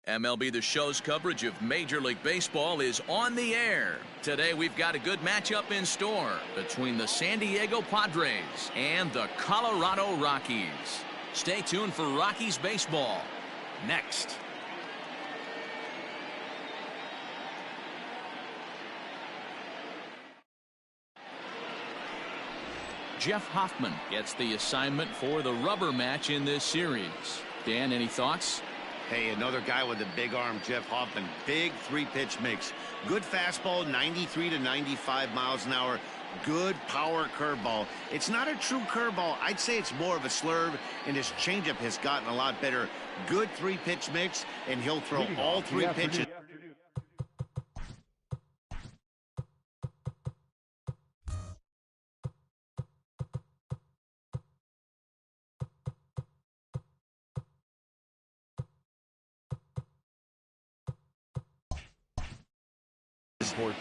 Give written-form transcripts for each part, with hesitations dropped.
MLB The Show's coverage of Major League Baseball is on the air. Today we've got a good matchup in store between the San Diego Padres and the Colorado Rockies. Stay tuned for Rockies baseball next. Jeff Hoffman gets the assignment for the rubber match in this series. Dan, any thoughts? Hey, another guy with a big arm, Jeff Hoffman. Big three-pitch mix. Good fastball, 93 to 95 miles an hour. Good power curveball. It's not a true curveball. I'd say it's more of a slurve, and his changeup has gotten a lot better. Good three-pitch mix, and he'll throw all three pitches.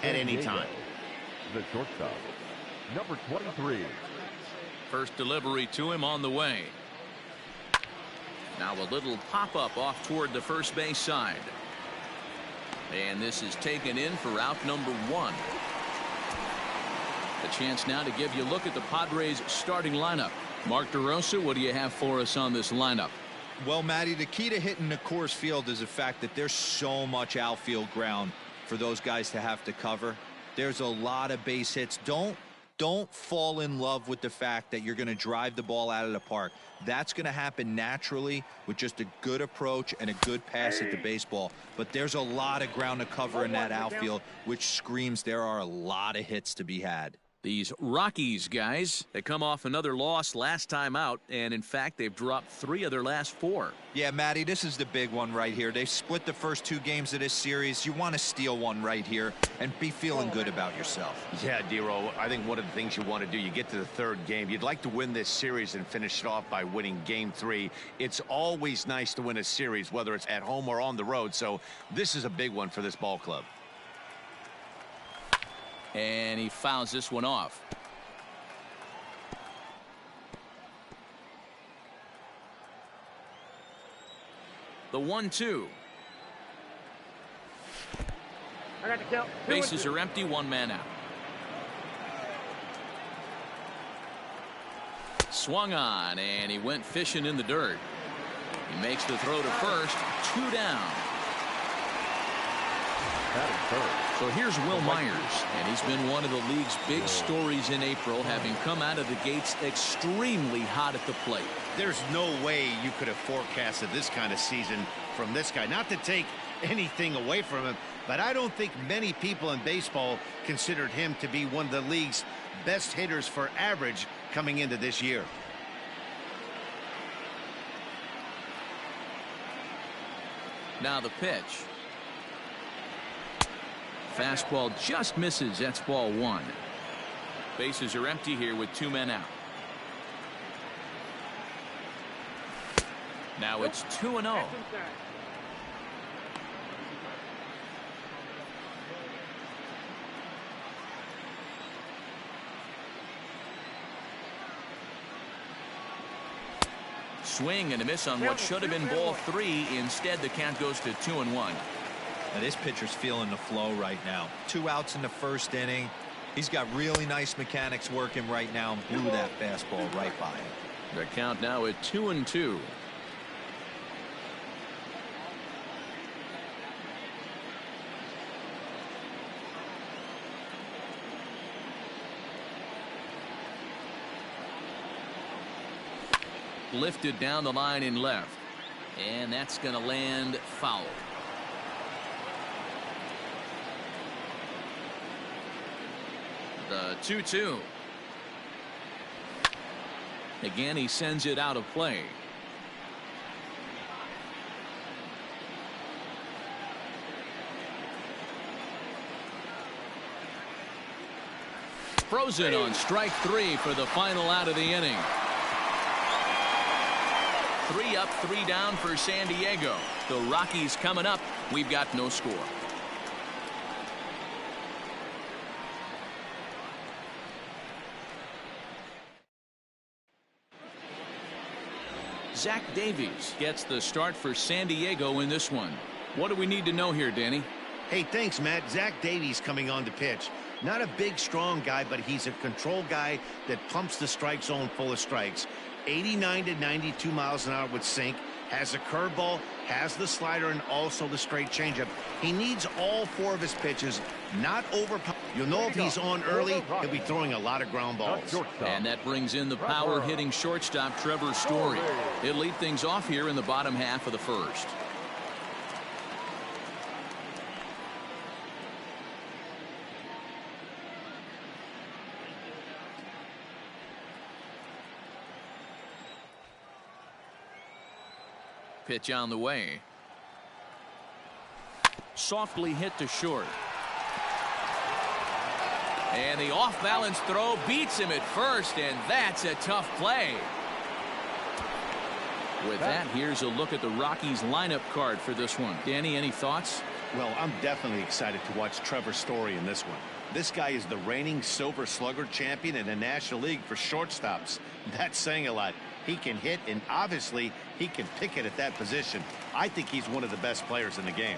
At any time. The shortstop, number 23. First delivery to him on the way. Now a little pop-up off toward the first base side. And this is taken in for out number 1. A chance now to give you a look at the Padres starting lineup. Mark DeRosa, what do you have for us on this lineup? Well, Matty, the key to hitting the Coors Field is the fact that there's so much outfield ground for those guys to have to cover. There's a lot of base hits. Don't fall in love with the fact that you're going to drive the ball out of the park. That's going to happen naturally with just a good approach and a good pass at the baseball. But there's a lot of ground to cover in that outfield, which screams there are a lot of hits to be had. These Rockies guys, they come off another loss last time out, and in fact they've dropped 3 of their last 4. Yeah, Matty, this is the big one right here. They've split the first 2 games of this series. You want to steal one right here and be feeling good about yourself. Yeah, Dero, I think one of the things you want to do, you get to the 3rd game, you'd like to win this series and finish it off by winning game 3. It's always nice to win a series, whether it's at home or on the road, so this is a big one for this ball club. And he fouls this one off. The 1-2. Bases are empty, 1 man out. Swung on, and he went fishing in the dirt. He makes the throw to first, 2 down. So here's Will Myers, and he's been one of the league's big stories in April, having come out of the gates extremely hot at the plate. There's no way you could have forecasted this kind of season from this guy. Not to take anything away from him, but I don't think many people in baseball considered him to be one of the league's best hitters for average coming into this year. Now the pitch. Fastball just misses. That's ball 1. Bases are empty here with 2 men out. Now it's 2-0. Swing and a miss on what should have been ball 3. Instead, the count goes to 2-1. Now, this pitcher's feeling the flow right now. 2 outs in the 1st inning. He's got really nice mechanics working right now and blew that fastball right by him. The count now at 2-2. Lifted down the line in left, and that's going to land foul. The 2-2. Again, he sends it out of play. Frozen on strike 3 for the final out of the inning. 3 up, 3 down for San Diego. The Rockies coming up. We've got no score. Zach Davies gets the start for San Diego in this one. What do we need to know here, Danny? Hey, thanks, Matt. Zach Davies coming on to pitch. Not a big, strong guy, but he's a control guy that pumps the strike zone full of strikes. 89 to 92 miles an hour with sink. Has a curveball, has the slider, and also the straight changeup. He needs all 4 of his pitches, not overpower. You'll know if he's on early, he'll be throwing a lot of ground balls. And that brings in the power-hitting shortstop, Trevor Story. He'll lead things off here in the bottom half of the first. Pitch on the way. Softly hit to short. And the off-balance throw beats him at first, and that's a tough play. With that, here's a look at the Rockies lineup card for this one. Danny, any thoughts? Well, I'm definitely excited to watch Trevor Story in this one. This guy is the reigning Silver Slugger champion in the National League for shortstops. That's saying a lot. He can hit, and obviously he can pick it at that position. I think he's one of the best players in the game.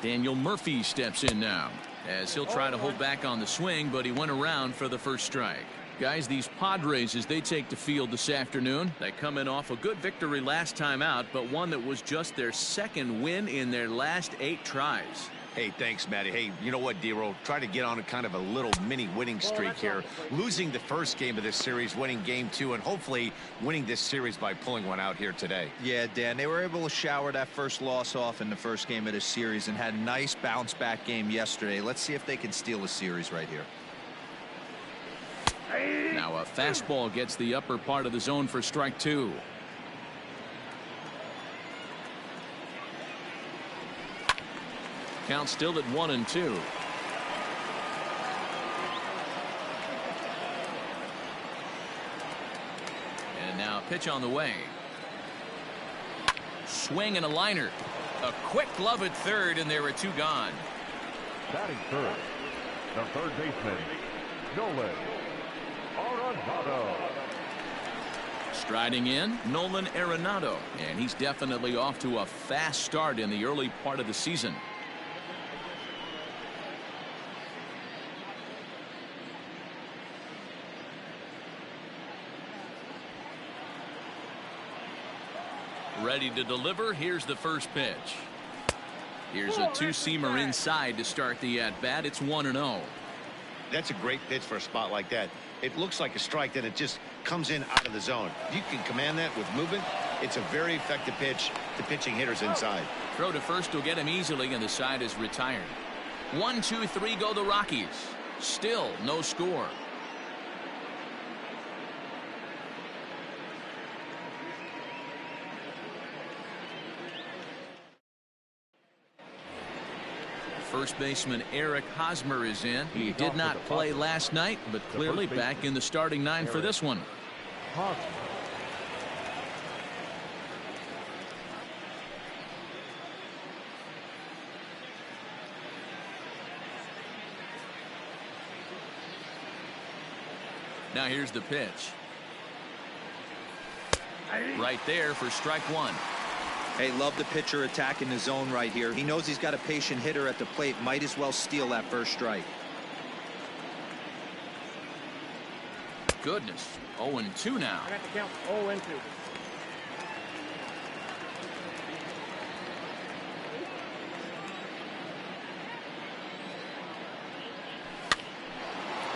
Daniel Murphy steps in now, as he'll try to hold back on the swing, but he went around for the first strike. Guys, these Padres, as they take the field this afternoon, they come in off a good victory last time out, but one that was just their second win in their last 8 tries. Hey, thanks, Matty. Hey, you know what, D-Roll? Try to get on a kind of a little mini winning streak here. Losing the first game of this series, winning game 2, and hopefully winning this series by pulling one out here today. Yeah, Dan, they were able to shower that first loss off in the first game of this series and had a nice bounce-back game yesterday. Let's see if they can steal a series right here. Now a fastball gets the upper part of the zone for strike 2. Count still at 1-2. And now pitch on the way. Swing and a liner. A quick glove at third, and there are 2 gone. Batting third, the third baseman, Nolan Arenado. Striding in, Nolan Arenado, and he's definitely off to a fast start in the early part of the season. Ready to deliver. Here's the first pitch. Here's a 2-seamer inside to start the at-bat. It's 1-0. That's a great pitch for a spot like that. It looks like a strike, then it just comes in out of the zone. If you can command that with movement, it's a very effective pitch to pitching hitters inside. Throw to first will get him easily, and the side is retired. 1, 2, 3 go the Rockies. Still no score. First baseman Eric Hosmer is in. He did not play last night, but clearly back in the starting 9 for this one. Now here's the pitch. Right there for strike 1. Hey, love the pitcher attacking the zone right here. He knows he's got a patient hitter at the plate. Might as well steal that first strike. Goodness. 0-2 now. I got the count 0-2.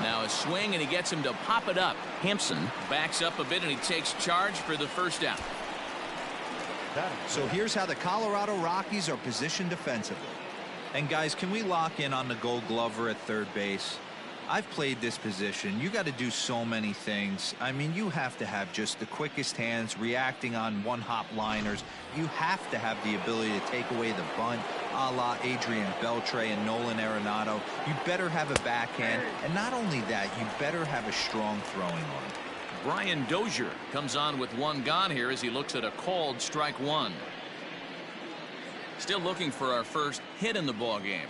Now a swing, and he gets him to pop it up. Hampson backs up a bit, and he takes charge for the first out. So here's how the Colorado Rockies are positioned defensively. And guys, can we lock in on the Gold Glover at third base? I've played this position. You got to do so many things. I mean, you have to have just the quickest hands, reacting on one-hop liners. You have to have the ability to take away the bunt, a la Adrian Beltre and Nolan Arenado. You better have a backhand, and not only that, you better have a strong throwing arm. Brian Dozier comes on with 1 gone here as he looks at a called strike 1. Still looking for our first hit in the ball game.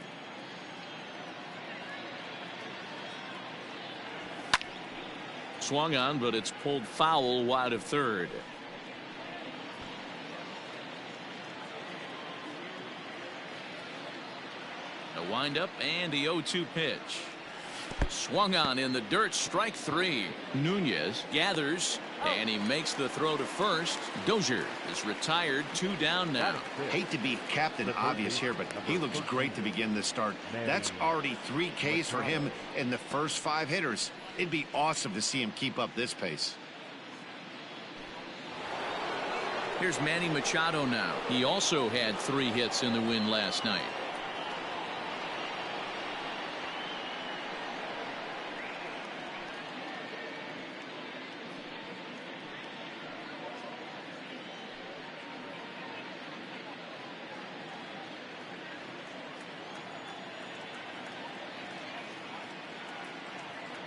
Swung on, but it's pulled foul wide of third. The windup and the 0-2 pitch. Swung on in the dirt, strike three. Nunez gathers, and he makes the throw to first. Dozier is retired, 2 down now. Hate to be Captain Obvious here, but he looks great to begin the start. That's already 3 Ks for him in the first 5 hitters. It'd be awesome to see him keep up this pace. Here's Manny Machado now. He also had 3 hits in the win last night.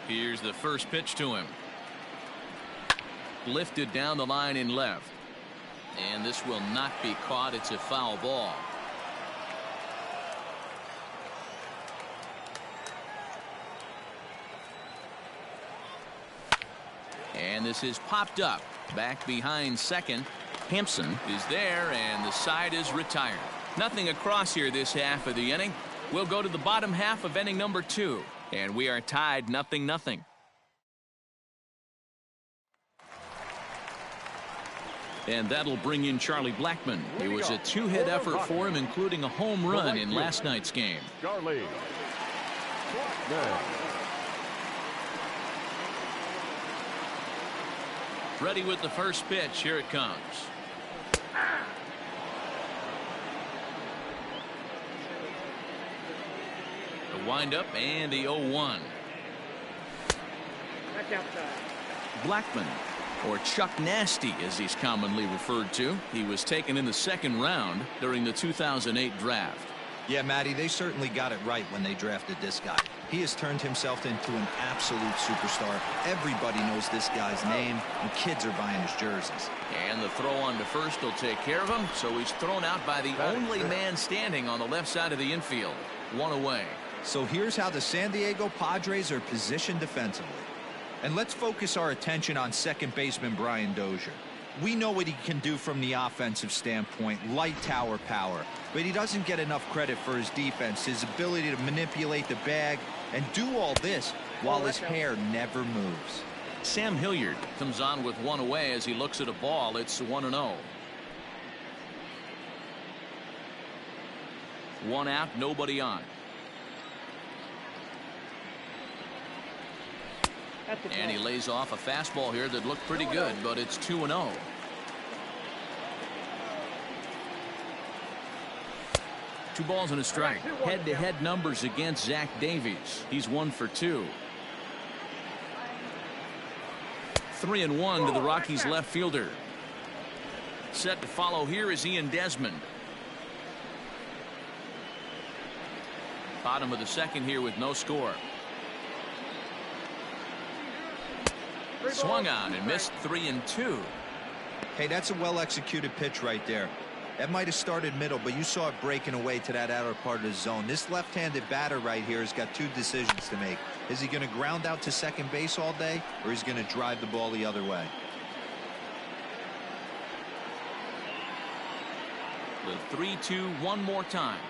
Here's the first pitch to him. Lifted down the line in left. And this will not be caught. It's a foul ball. And this is popped up. Back behind second. Hampson is there, and the side is retired. Nothing across here this half of the inning. We'll go to the bottom half of inning number 2. And we are tied 0-0. And that'll bring in Charlie Blackmon. It was a 2-hit effort for him, including a home run in last night's game. Charlie Blackmon. Ready with the first pitch. Here it comes. The windup and the 0-1. Blackmon, or Chuck Nasty as he's commonly referred to. He was taken in the 2nd round during the 2008 draft. Yeah, Matty, they certainly got it right when they drafted this guy. He has turned himself into an absolute superstar. Everybody knows this guy's name, and kids are buying his jerseys. And the throw on to first will take care of him, so he's thrown out by the only man standing on the left side of the infield. 1 away. So here's how the San Diego Padres are positioned defensively. And let's focus our attention on second baseman Brian Dozier. We know what he can do from the offensive standpoint, light tower power, but he doesn't get enough credit for his defense, his ability to manipulate the bag and do all this while his hair never moves. Sam Hilliard comes on with 1 away as he looks at a ball. It's 1-0. 1 out, nobody on. And he lays off a fastball here that looked pretty good, but it's 2-0. Two balls and a strike. Head-to-head numbers against Zach Davies. He's 1 for 2. 3-1 to the Rockies left fielder. Set to follow here is Ian Desmond. Bottom of the 2nd here with no score. Swung on and missed 3-2. Hey, that's a well-executed pitch right there. That might have started middle, but you saw it breaking away to that outer part of the zone. This left-handed batter right here has got 2 decisions to make. Is he going to ground out to second base all day, or is he going to drive the ball the other way? The 3-2 one more time.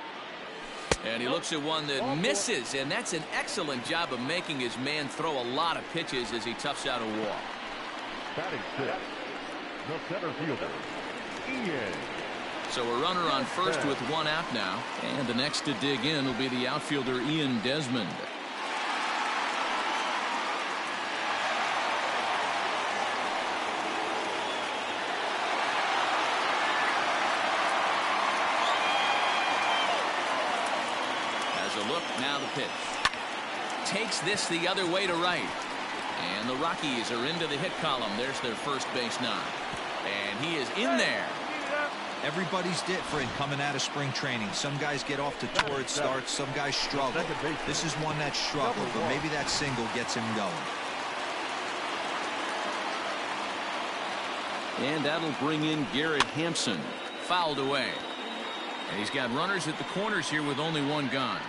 And he looks at one that misses, and that's an excellent job of making his man throw a lot of pitches as he toughs out a walk. Batting 6, the center fielder, Ian. So a runner on first with 1 out now, and the next to dig in will be the outfielder Ian Desmond. Look, now the pitch. Takes this the other way to right. And the Rockies are into the hit column. There's their first base nod. And he is in there. Everybody's different coming out of spring training. Some guys get off to torrid starts. Some guys struggle. This is one that struggled, but maybe that single gets him going. And that'll bring in Garrett Hampson. Fouled away. And he's got runners at the corners here with only 1 gone.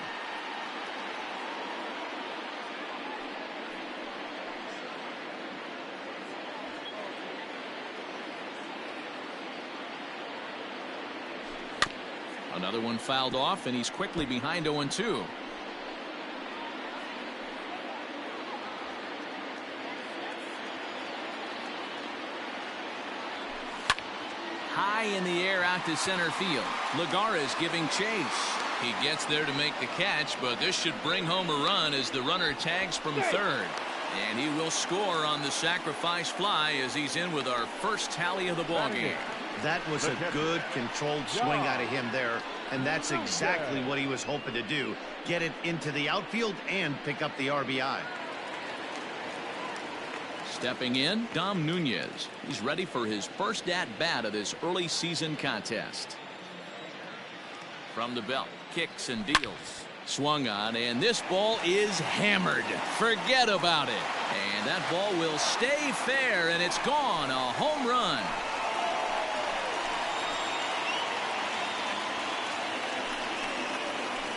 Another one fouled off, and he's quickly behind 0-2. High in the air out to center field. Lagares giving chase. He gets there to make the catch, but this should bring home a run as the runner tags from third. And he will score on the sacrifice fly as he's in with our first tally of the ballgame. That was a good controlled swing out of him there, and that's exactly what he was hoping to do. Get it into the outfield and pick up the RBI. Stepping in, Dom Nunez. He's ready for his first at-bat of this early season contest. From the belt, kicks and deals. Swung on, and this ball is hammered. Forget about it. And that ball will stay fair, and it's gone. A home run.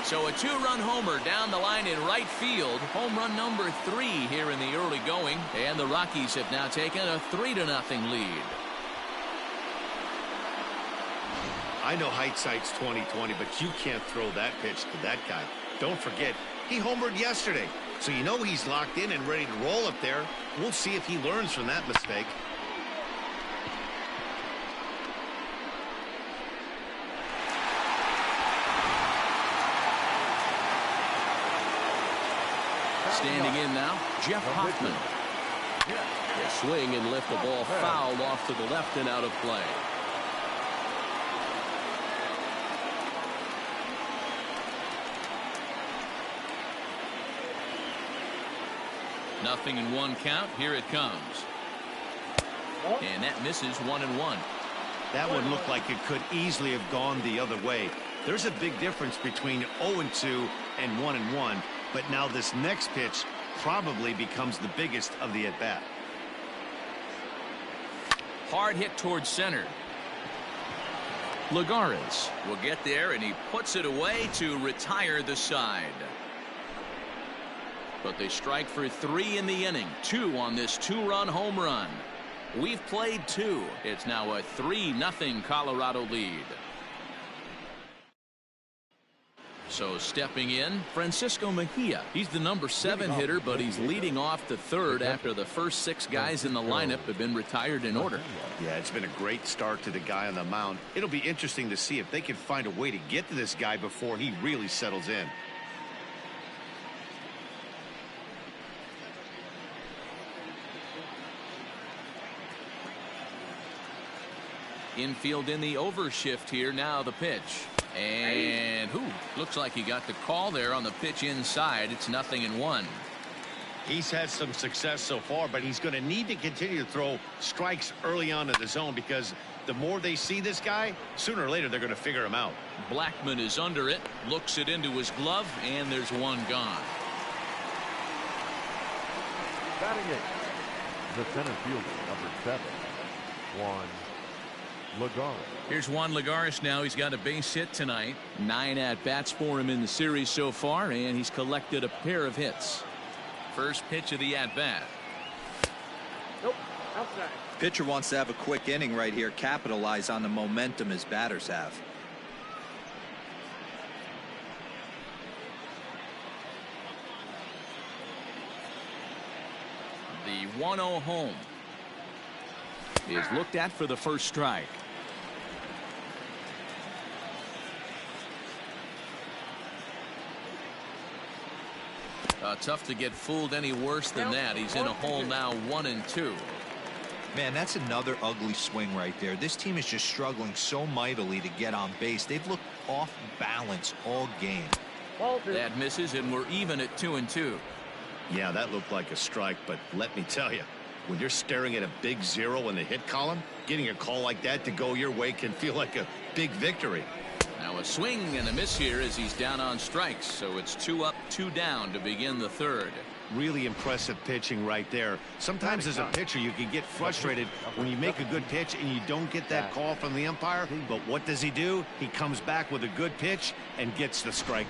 So a two-run homer down the line in right field. Home run number 3 here in the early going. And the Rockies have now taken a 3-0 lead. I know hindsight's 20/20, but you can't throw that pitch to that guy. Don't forget, he homered yesterday. So you know he's locked in and ready to roll up there. We'll see if he learns from that mistake. Standing in now, Jeff Hoffman. A swing and lift the ball fouled off to the left and out of play. Nothing in one count. Here it comes. And that misses 1-1. That one looked like it could easily have gone the other way. There's a big difference between 0-2 and 1-1. But now this next pitch probably becomes the biggest of the at-bat. Hard hit towards center. Lagares will get there, and he puts it away to retire the side. But they strike for 3 in the inning. 2 on this 2-run home run. We've played 2. It's now a 3-0 Colorado lead. So stepping in, Francisco Mejia. He's the number 7 hitter, but he's leading off the third after the first 6 guys in the lineup have been retired in order. Yeah, it's been a great start to the guy on the mound. It'll be interesting to see if they can find a way to get to this guy before he really settles in. Infield in the overshift here. Now the pitch. And looks like he got the call there on the pitch inside. It's 0-1. He's had some success so far, but he's going to need to continue to throw strikes early on in the zone, because the more they see this guy, sooner or later they're going to figure him out. Blackman is under it, looks it into his glove, and there's one gone. Batting eighth, the center fielder, number 7, Juan Lagares. Here's Juan Lagares now. He's got a base hit tonight. 9 at-bats for him in the series so far, and he's collected a pair of hits. First pitch of the at-bat. Nope, outside. Pitcher wants to have a quick inning right here, capitalize on the momentum his batters have. The 1-0 home is looked at for the first strike. Tough to get fooled any worse than that. He's in a hole now, 1-2. Man, that's another ugly swing right there. This team is just struggling so mightily to get on base. They've looked off balance all game. That misses, and we're even at 2-2. Yeah, that looked like a strike, but let me tell you, when you're staring at a big 0 in the hit column, getting a call like that to go your way can feel like a big victory. Now a swing and a miss here as he's down on strikes, so it's 2 up, 2 down to begin the third. Really impressive pitching right there. Sometimes as a pitcher you can get frustrated when you make a good pitch and you don't get that call from the umpire, but what does he do? He comes back with a good pitch and gets the strike.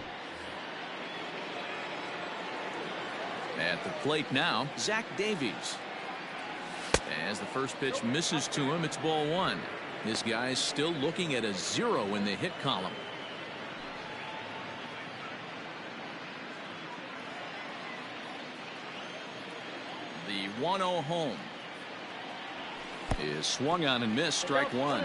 At the plate now, Zach Davies. As the first pitch misses to him, it's ball 1. This guy's still looking at a 0 in the hit column. 1-0 home. Is swung on and missed, strike one.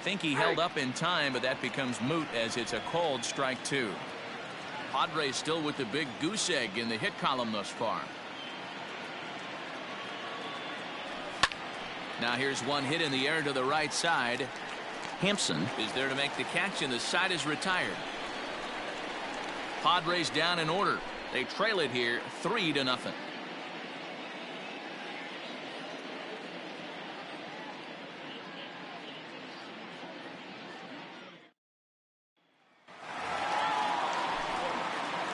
Think he held up in time, but that becomes moot as it's a called strike two. Padres still with the big goose egg in the hit column thus far. Now here's one hit in the air to the right side. Hampson is there to make the catch, and the side is retired. Padres down in order. They trail it here 3-0.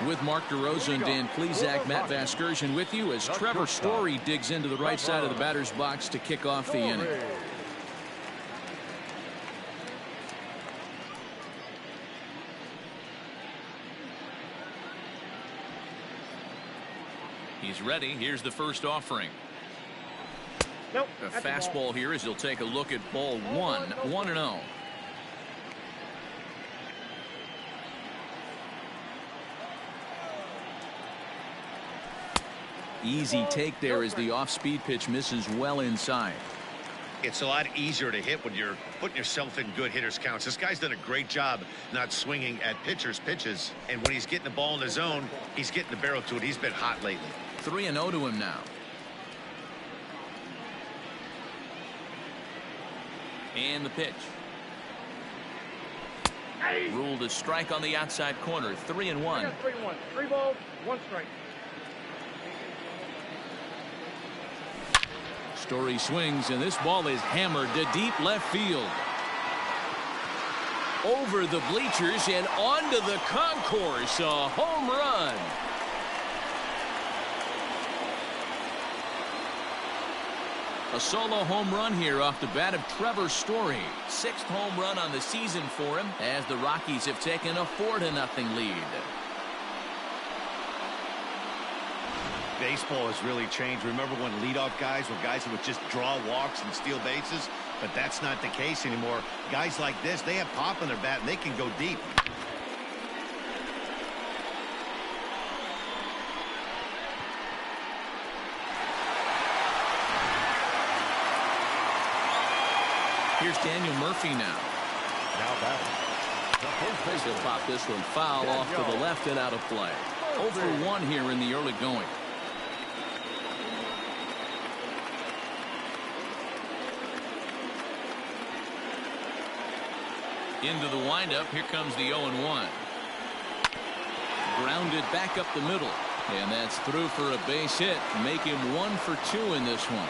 With Mark DeRosa and Dan Plesac, Matt Vasgersian with you as Trevor Story digs into the right side of the batter's box to kick off the inning. He's ready. Here's the first offering. Nope. A fastball here as he'll take a look at ball one. 1-0. Easy take there as the off-speed pitch misses well inside. It's a lot easier to hit when you're putting yourself in good hitters counts. This guy's done a great job not swinging at pitchers' pitches, and when he's getting the ball in the zone, he's getting the barrel to it. He's been hot lately. 3-0 to him now. And the pitch. Ruled a strike on the outside corner. 3-1. 3-1. 3 balls, 1 strike. Story swings, and this ball is hammered to deep left field. Over the bleachers and onto the concourse. A home run. A solo home run here off the bat of Trevor Story. 6th home run on the season for him as the Rockies have taken a 4-0 lead. Baseball has really changed. Remember when leadoff guys were guys who would just draw walks and steal bases? But that's not the case anymore. Guys like this, they have pop in their bat and they can go deep. Here's Daniel Murphy now. Now batting. He'll pop this one foul off to the left and out of play. 0-for-1 here in the early going. Into the windup. Here comes the 0-1. Grounded back up the middle. And that's through for a base hit. Make him 1-for-2 in this one.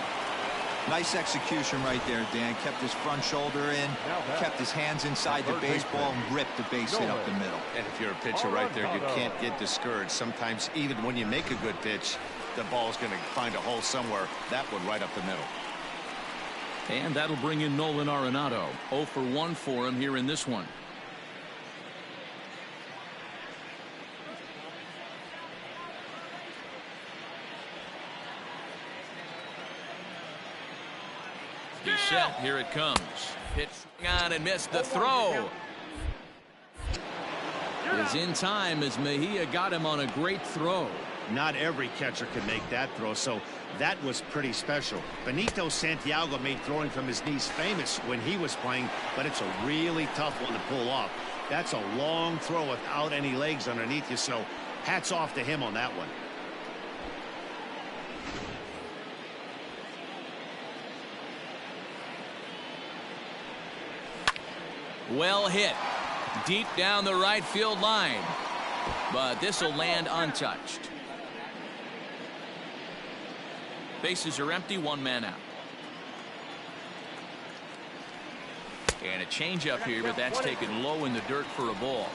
Nice execution right there, Dan. Kept his front shoulder in, kept his hands inside the baseball, and ripped the base hit up the middle. And if you're a pitcher right there, you can't get discouraged. Sometimes even when you make a good pitch, the ball's going to find a hole somewhere. That one right up the middle. And that'll bring in Nolan Arenado. 0-for-1 for him here in this one. He's set. Here it comes. Pitch on and missed the throw. Is in time as Mejia got him on a great throw. Not every catcher can make that throw, so that was pretty special. Benito Santiago made throwing from his knees famous when he was playing, but it's a really tough one to pull off. That's a long throw without any legs underneath you, so hats off to him on that one. Well hit. Deep down the right field line. But this will land untouched. Bases are empty, 1 man out. And a changeup here, but that's taken low in the dirt for a ball.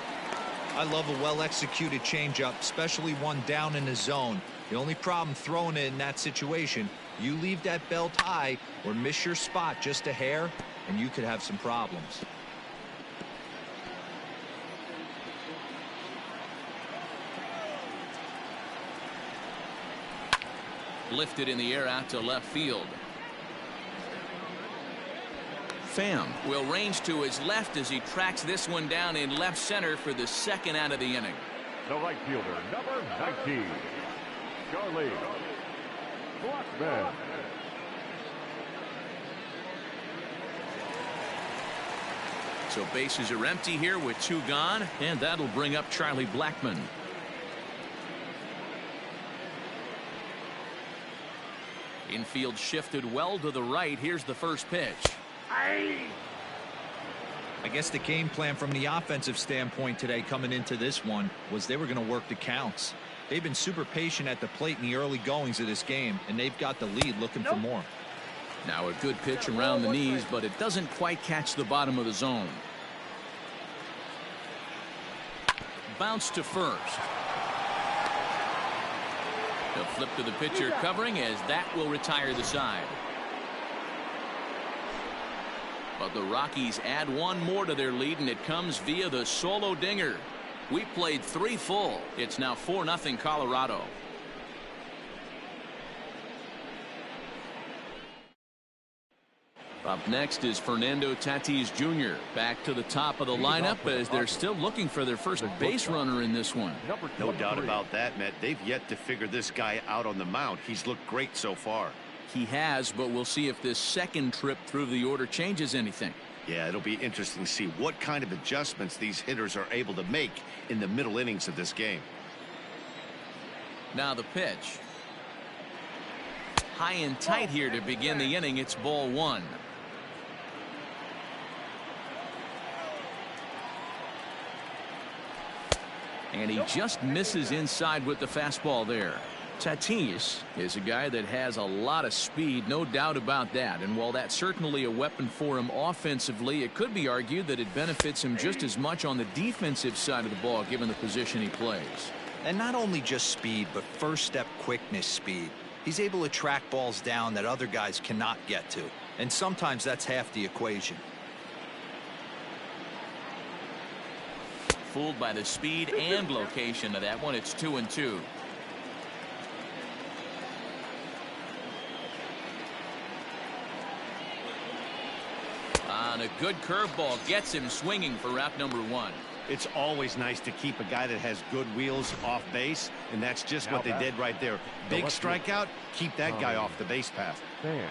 I love a well-executed changeup, especially one down in the zone. The only problem throwing it in that situation, you leave that belt high or miss your spot just a hair, and you could have some problems. Lifted in the air out to left field. Pham will range to his left as he tracks this one down in left center for the second out of the inning. The right fielder, number 19, Charlie Blackman. So bases are empty here with 2 gone, and that'll bring up Charlie Blackman. Infield shifted well to the right. Here's the first pitch. I guess the game plan from the offensive standpoint today coming into this one was they were going to work the counts. They've been super patient at the plate in the early goings of this game, and they've got the lead looking for more. Now a good pitch around the knees, but it doesn't quite catch the bottom of the zone. Bounce to first. He'll flip to the pitcher covering as that will retire the side. But the Rockies add one more to their lead, and it comes via the solo dinger. We played 3 full. It's now 4-0 Colorado. Up next is Fernando Tatis Jr. Back to the top of the lineup as they're still looking for their first base runner in this one. No doubt about that, Matt. They've yet to figure this guy out on the mound. He's looked great so far. He has, but we'll see if this second trip through the order changes anything. Yeah, it'll be interesting to see what kind of adjustments these hitters are able to make in the middle innings of this game. Now the pitch. High and tight here to begin the inning. It's ball 1. And he just misses inside with the fastball there. Tatis is a guy that has a lot of speed, no doubt about that. And while that's certainly a weapon for him offensively, it could be argued that it benefits him just as much on the defensive side of the ball, given the position he plays. And not only just speed, but first step quickness speed. He's able to track balls down that other guys cannot get to. And sometimes that's half the equation. Fooled by the speed and location of that one. It's 2-2. On a good curveball gets him swinging for route number 1. It's always nice to keep a guy that has good wheels off base, and that's just what they did right there. Big strikeout, keep that guy off the base path. Pham.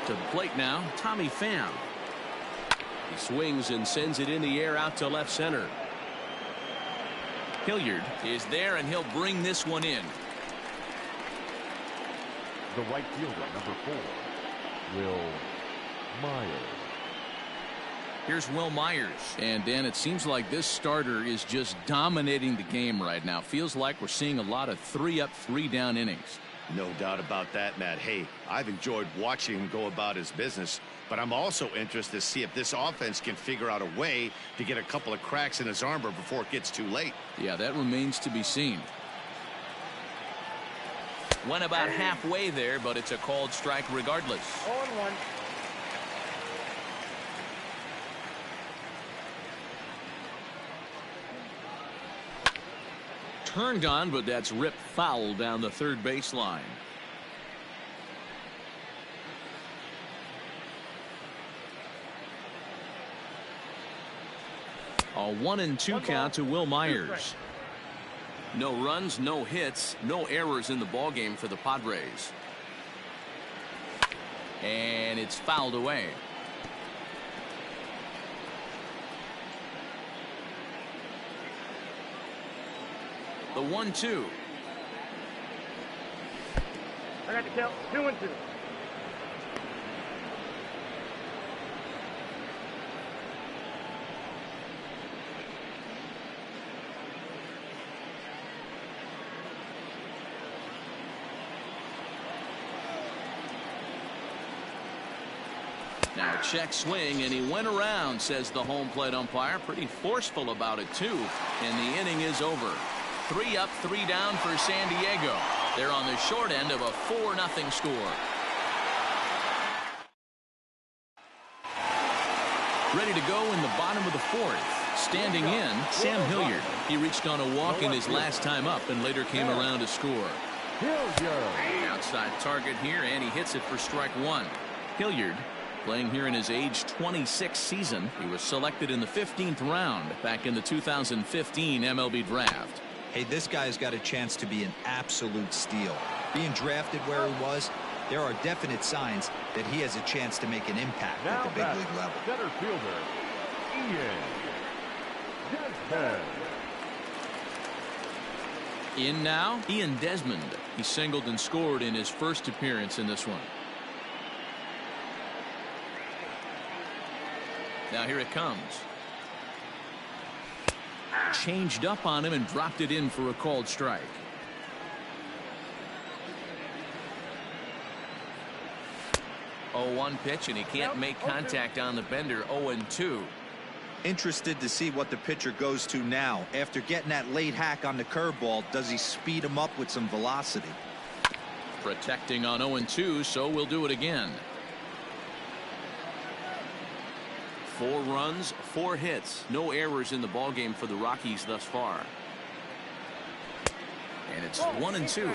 To the plate now, Tommy Pham. He swings and sends it in the air out to left center. Hilliard is there, and he'll bring this one in. The right fielder, number 4, Will Myers. Here's Will Myers. And Dan, it seems like this starter is just dominating the game right now. Feels like we're seeing a lot of 3-up, 3-down innings. No doubt about that, Matt. Hey, I've enjoyed watching him go about his business, but I'm also interested to see if this offense can figure out a way to get a couple of cracks in his armor before it gets too late. Yeah, that remains to be seen. Went about halfway there, but it's a called strike regardless. 0-1. Turned on, but that's ripped foul down the third baseline. A 1-2 count to Will Myers. No runs, no hits, no errors in the ballgame for the Padres. And it's fouled away. The 1-2. I got the count. 2-2. Now check swing, and he went around, says the home plate umpire. Pretty forceful about it too, and the inning is over. 3-up, 3-down for San Diego. They're on the short end of a 4-0 score. Ready to go in the bottom of the 4th. Standing in, Sam Hilliard. He reached on a walk in his last time up and later came around to score. Outside target here, and he hits it for strike one. Hilliard, playing here in his age 26 season. He was selected in the 15th round back in the 2015 MLB draft. Hey, this guy's got a chance to be an absolute steal. Being drafted where he was, there are definite signs that he has a chance to make an impact at the big league level. Center fielder, Ian Desmond. In now, Ian Desmond. He singled and scored in his first appearance in this one. Now here it comes. Changed up on him and dropped it in for a called strike. Oh, 1 pitch, and he can't make contact on the bender. 0-2. Interested to see what the pitcher goes to now. After getting that late hack on the curveball, does he speed him up with some velocity? Protecting on 0-2, so we'll do it again. 4 runs, 4 hits, no errors in the ballgame for the Rockies thus far. And it's 1-2.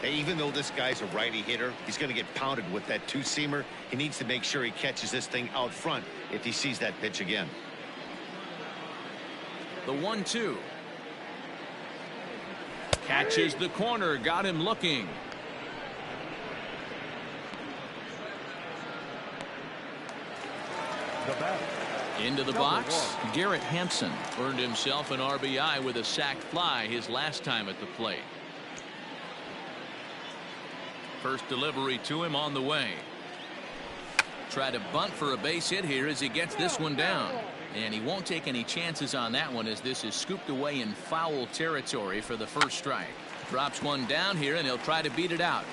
Hey, even though this guy's a righty hitter, he's going to get pounded with that two-seamer. He needs to make sure he catches this thing out front if he sees that pitch again. The 1-2. Catches the corner, got him looking. Into the box, Garrett Hampson earned himself an RBI with a sac fly his last time at the plate. First delivery to him on the way. Try to bunt for a base hit here as he gets this one down. And he won't take any chances on that one as this is scooped away in foul territory for the first strike. Drops one down here and he'll try to beat it out.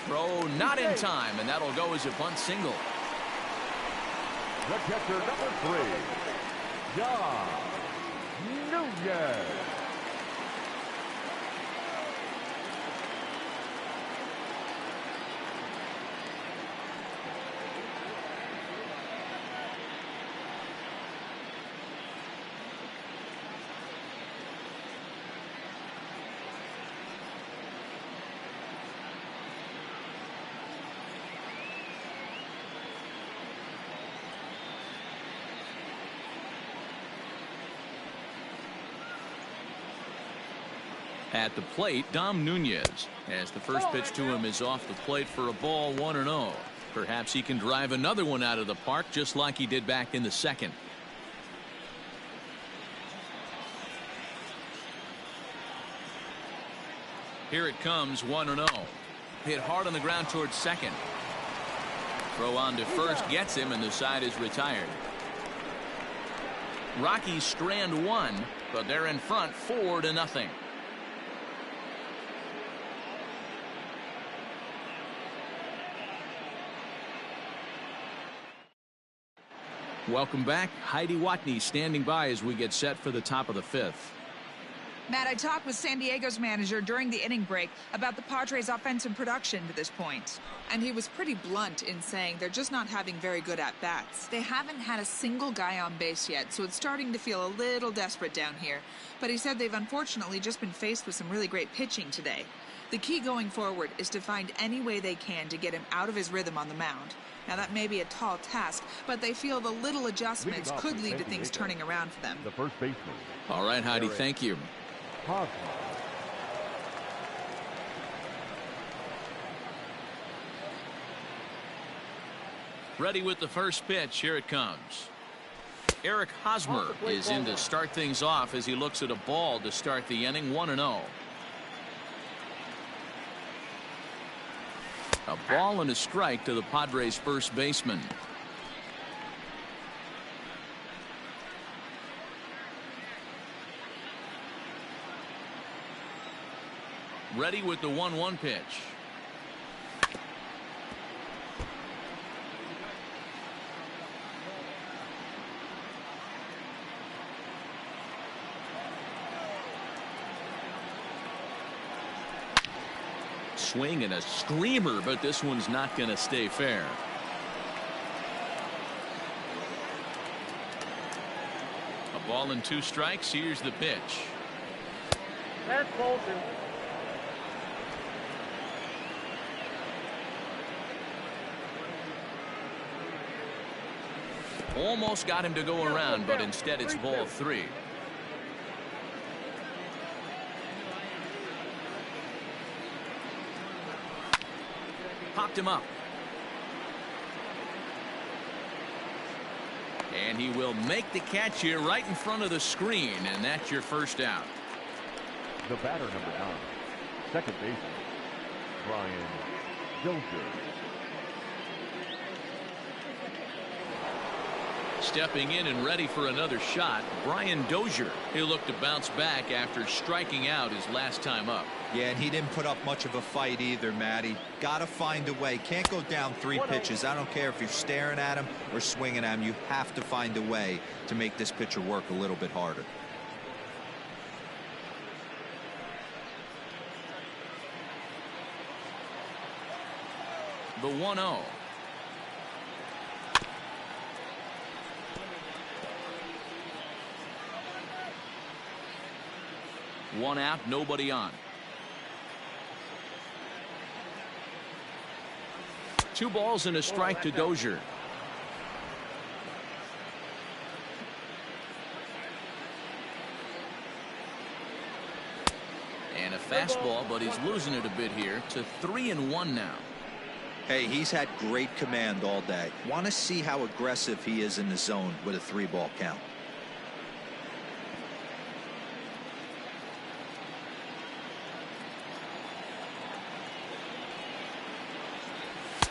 Throw not in time, and that'll go as a bunt single. The catcher, number 3, John Nunez. At the plate, Dom Nunez, as the first pitch to him is off the plate for a ball, 1-0. Perhaps he can drive another one out of the park just like he did back in the second. Here it comes, 1-0. Hit hard on the ground towards second. Throw on to first gets him, and the side is retired. Rockies strand one, but they're in front 4-0. Welcome back. Heidi Watney standing by as we get set for the top of the 5th. Matt, I talked with San Diego's manager during the inning break about the Padres' offensive production to this point. And he was pretty blunt in saying they're just not having very good at-bats. They haven't had a single guy on base yet, so it's starting to feel a little desperate down here. But he said they've unfortunately just been faced with some really great pitching today. The key going forward is to find any way they can to get him out of his rhythm on the mound. Now, that may be a tall task, but they feel the little adjustments could lead to things turning around for them. The first baseman. All right, Heidi, thank you. Hosmer. Ready with the first pitch. Here it comes. Eric Hosmer is in to start things off as he looks at a ball to start the inning. 1-0. A ball and a strike to the Padres' first baseman. Ready with the 1-1 pitch. Swing and a screamer, but this one's not going to stay fair. Ball and 2 strikes. Here's the pitch. That's Bolton. Almost got him to go around, but instead it's ball 3. Popped him up. And he will make the catch here right in front of the screen, and that's your first out. The batter, number 9, second baseman, Brian Dozier. Stepping in and ready for another shot, Brian Dozier. He'll look to bounce back after striking out his last time up. Yeah, and he didn't put up much of a fight either, Matty. Got to find a way. Can't go down 3 pitches. I don't care if you're staring at him or swinging at him. You have to find a way to make this pitcher work a little bit harder. The 1-0. One out, nobody on. 2 balls and a strike to Dozier. And a fastball, but he's losing it a bit here to 3-1 now. Hey, he's had great command all day. Want to see how aggressive he is in the zone with a 3-ball count.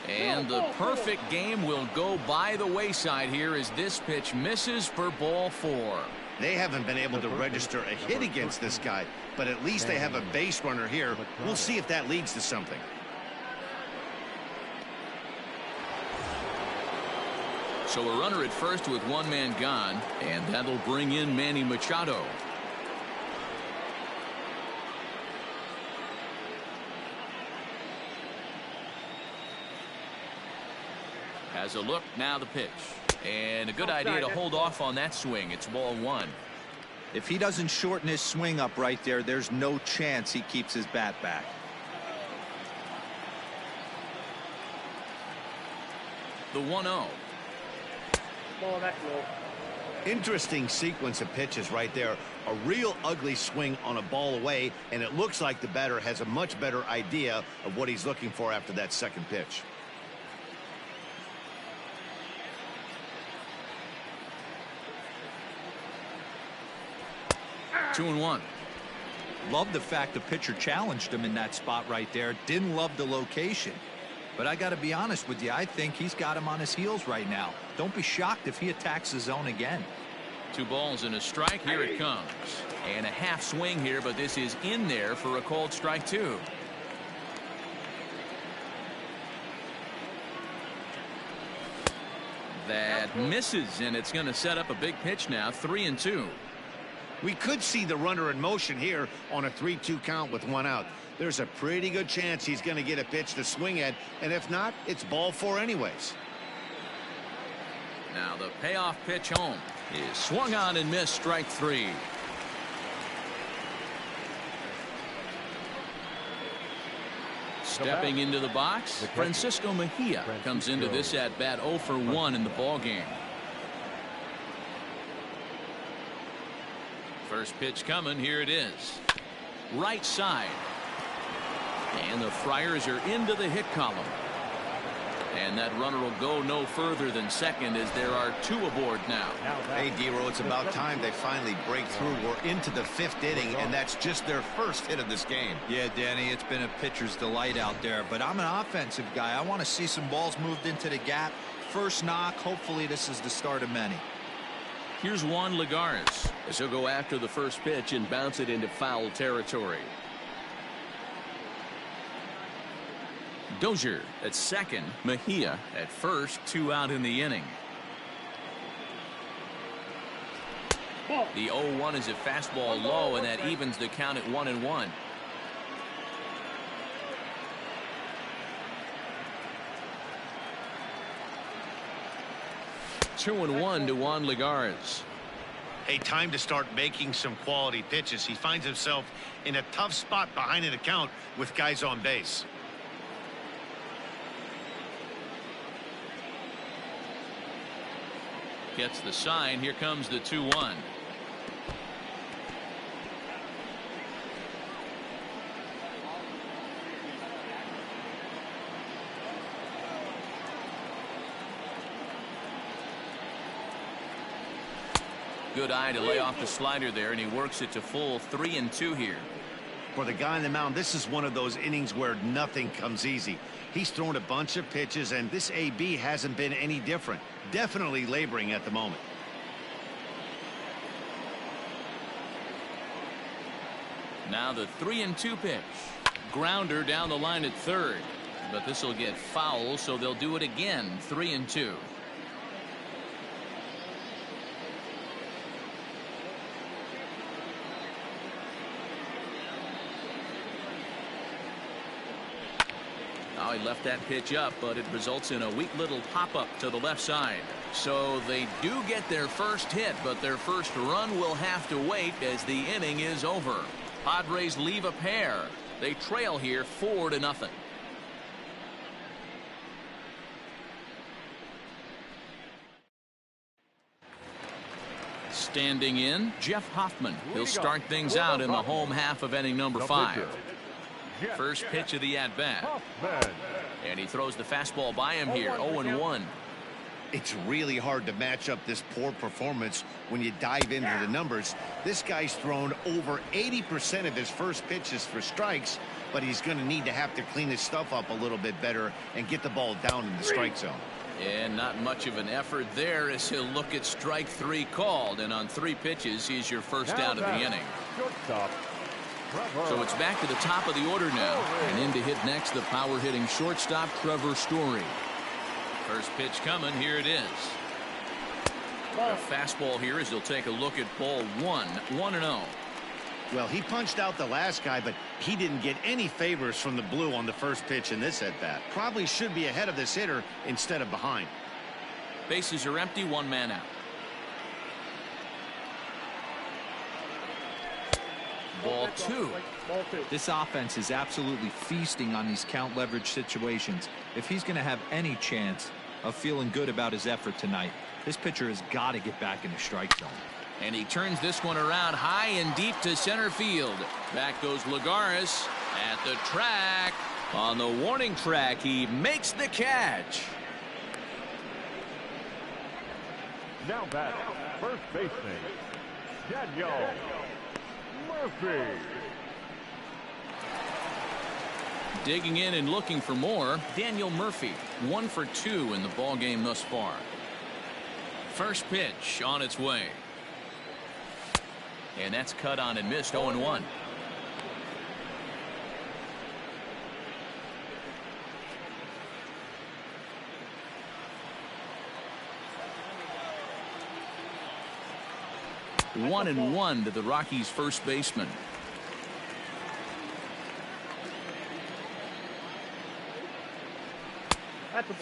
And the perfect game will go by the wayside here as this pitch misses for ball 4. They haven't been able to register a hit against this guy, but at least they have a base runner here. We'll see if that leads to something. So a runner at first with 1 man gone, and that'll bring in Manny Machado. Has a look, now the pitch. And a good idea to hold off on that swing. It's ball 1. If he doesn't shorten his swing up right there, there's no chance he keeps his bat back. The 1-0. Ball, that's low. Interesting sequence of pitches right there. A real ugly swing on a ball away, and it looks like the batter has a much better idea of what he's looking for after that second pitch. Two and 1. Love the fact the pitcher challenged him in that spot right there. Didn't love the location. But I got to be honest with you, I think he's got him on his heels right now. Don't be shocked if he attacks the zone again. 2 balls and a strike. Here it comes. And a half swing here, but this is in there for a called strike 2. That misses, and it's going to set up a big pitch now. 3-2. We could see the runner in motion here on a 3-2 count with 1 out. There's a pretty good chance he's going to get a pitch to swing at, and if not, it's ball 4 anyways. Now the payoff pitch home is swung on and missed, strike 3. Stepping into the box, Francisco Mejia comes into this at bat 0 for 1 in the ball game. First pitch coming, here it is. Right side. And the Friars are into the hit column. And that runner will go no further than second as there are 2 aboard now. Hey, D-Roll, it's about time they finally break through. We're into the 5th inning, and that's just their first hit of this game. Yeah, Danny, it's been a pitcher's delight out there, but I'm an offensive guy. I want to see some balls moved into the gap. First knock, hopefully this is the start of many. Here's Juan Lagares as he'll go after the first pitch and bounce it into foul territory. Dozier at second, Mejia at first, 2 out in the inning. The 0-1 is a fastball low, and that evens the count at 1-1. Two and 1 to Juan Lagares. Hey, time to start making some quality pitches. He finds himself in a tough spot behind an account with guys on base. Gets the sign. Here comes the 2-1. Good eye to lay off the slider there, and he works it to full 3-2 here. For the guy on the mound, this is one of those innings where nothing comes easy. He's thrown a bunch of pitches, and this AB hasn't been any different. Definitely laboring at the moment. Now the 3-2 pitch. Grounder down the line at third. But this will get foul, so they'll do it again. 3-2. Oh, he left that pitch up, but it results in a weak little pop-up to the left side. So they do get their first hit, but their first run will have to wait as the inning is over. Padres leave a pair. They trail here 4-0. Standing in, Jeff Hoffman. He'll start things out in the home half of inning number 5. First pitch of the at-bat. And he throws the fastball by him here. 0-1. It's really hard to match up this poor performance when you dive into the numbers. This guy's thrown over 80% of his first pitches for strikes, but he's going to need to have to clean his stuff up a little bit better and get the ball down in the strike zone. And not much of an effort there as he'll look at strike 3 called. And on 3 pitches, he's your first out of the inning. So it's back to the top of the order now. And in to hit next, the power-hitting shortstop, Trevor Story. First pitch coming. Here it is. A fastball here as he'll take a look at ball 1. 1-0. Well, he punched out the last guy, but he didn't get any favors from the blue on the first pitch in this at-bat. Probably should be ahead of this hitter instead of behind. Bases are empty. 1 man out. Ball 2. This offense is absolutely feasting on these count leverage situations. If he's going to have any chance of feeling good about his effort tonight, this pitcher has got to get back in the strike zone. And he turns this one around high and deep to center field. Back goes Lagares at the track. On the warning track, he makes the catch. Now back, first baseman, Daniel Murphy. Digging in and looking for more, Daniel Murphy. 1 for 2 in the ball game thus far. First pitch on its way. And that's cut on and missed. 0-1. One and 1 to the Rockies' first baseman.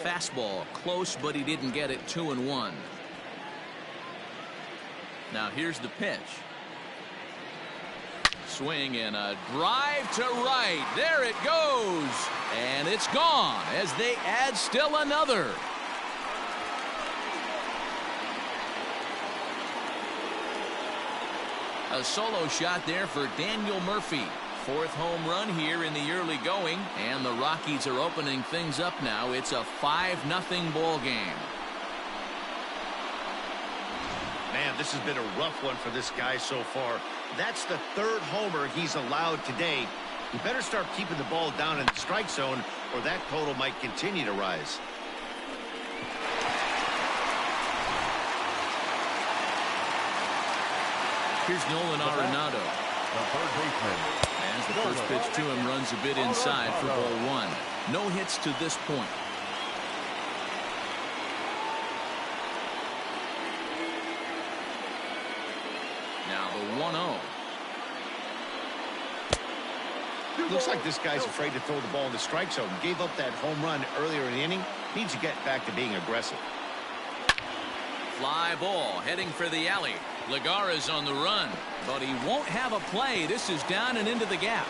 Fastball close, but he didn't get it. 2-1. Now here's the pitch. Swing and a drive to right. There it goes. And it's gone as they add still another. A solo shot there for Daniel Murphy. 4th home run here in the early going. And the Rockies are opening things up now. It's a 5-0 ball game. Man, this has been a rough one for this guy so far. That's the 3rd homer he's allowed today. He better start keeping the ball down in the strike zone, or that total might continue to rise. Here's Nolan Arenado. The third baseman. As the first pitch to him runs a bit inside for ball 1. No hits to this point. Now the 1-0. Looks like this guy's afraid to throw the ball in the strike zone. Gave up that home run earlier in the inning. Needs to get back to being aggressive. Fly ball heading for the alley. Legara's on the run, but he won't have a play. This is down and into the gap.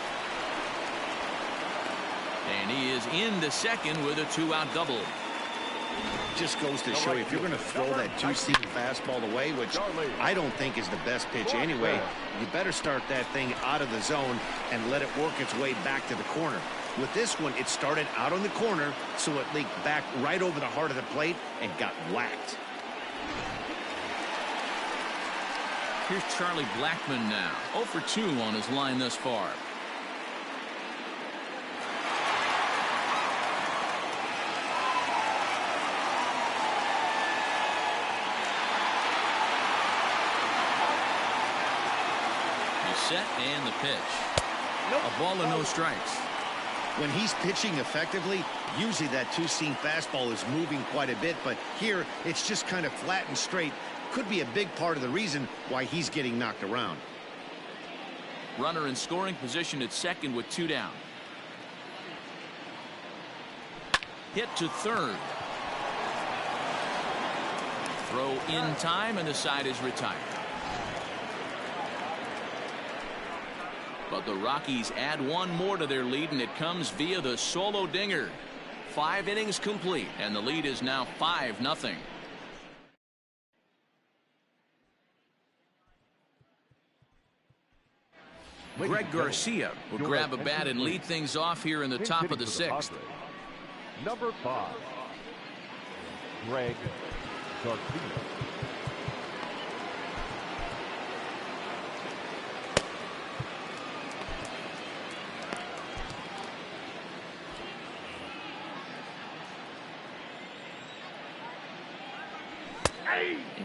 And he is into second with a 2-out double. Just goes to show you, if you're going to throw that two-seam fastball away, which I don't think is the best pitch anyway, you better start that thing out of the zone and let it work its way back to the corner. With this one, it started out on the corner, so it leaked back right over the heart of the plate and got whacked. Here's Charlie Blackmon now. 0 for 2 on his line thus far. He's set and the pitch. A ball and no strikes. When he's pitching effectively, usually that two-seam fastball is moving quite a bit, but here it's just kind of flat and straight. Could be a big part of the reason why he's getting knocked around. Runner in scoring position at second with 2 down. Hit to third. Throw in time and the side is retired. But the Rockies add one more to their lead, and it comes via the solo dinger. 5 innings complete, and the lead is now 5-0. Greg Garcia will grab a bat and lead things off here in the top of the 6th. Number 5, Greg Garcia.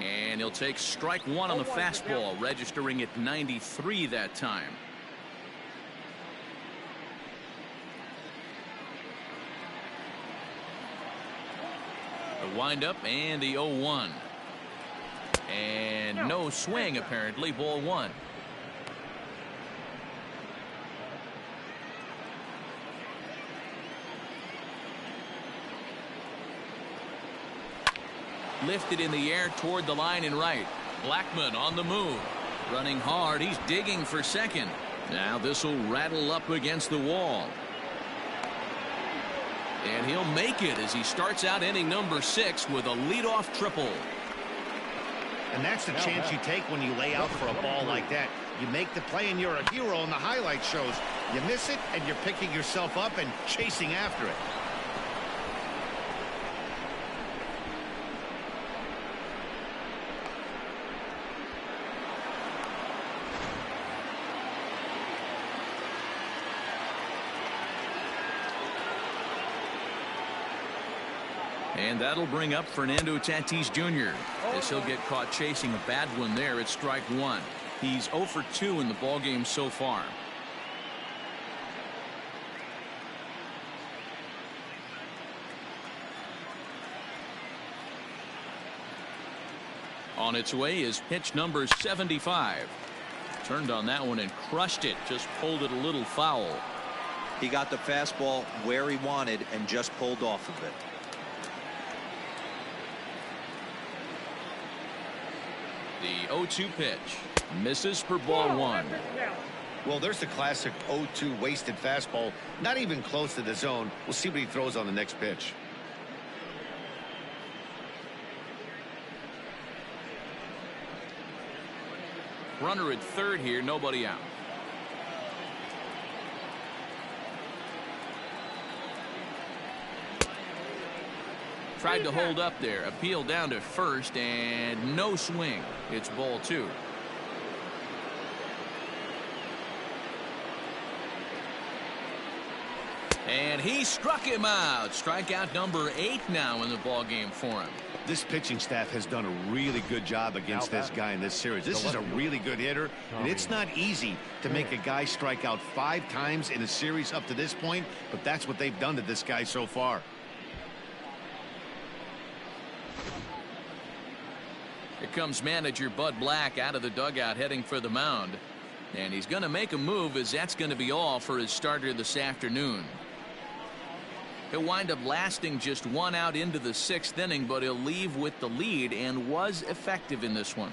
And he'll take strike 1 on the fastball, registering at 93 that time. The windup and the 0-1. And no swing, apparently. Ball 1. Lifted in the air toward the line and right. Blackmon on the move. Running hard. He's digging for second. Now this will rattle up against the wall. And he'll make it as he starts out inning number 6 with a leadoff triple. And that's the chance you take when you lay out for a ball like that. You make the play and you're a hero in the highlight shows. You miss it and you're picking yourself up and chasing after it. And that'll bring up Fernando Tatis Jr. as he'll get caught chasing a bad one there at strike 1. He's 0 for 2 in the ballgame so far. On its way is pitch number 75. Turned on that one and crushed it. Just pulled it a little foul. He got the fastball where he wanted and just pulled off of it. The 0-2 pitch misses for ball 1. Well, there's the classic 0-2 wasted fastball, not even close to the zone. We'll see what he throws on the next pitch. Runner at third here, nobody out. Tried to hold up there. Appeal down to first and no swing. It's ball 2. And he struck him out. Strikeout number 8 now in the ballgame for him. This pitching staff has done a really good job against this guy in this series. This is a really good hitter, and it's not easy to make a guy strike out 5 times in a series up to this point, but that's what they've done to this guy so far. Here comes manager Bud Black out of the dugout heading for the mound. And he's going to make a move, as that's going to be all for his starter this afternoon. He'll wind up lasting just 1 out into the 6th inning, but he'll leave with the lead and was effective in this one.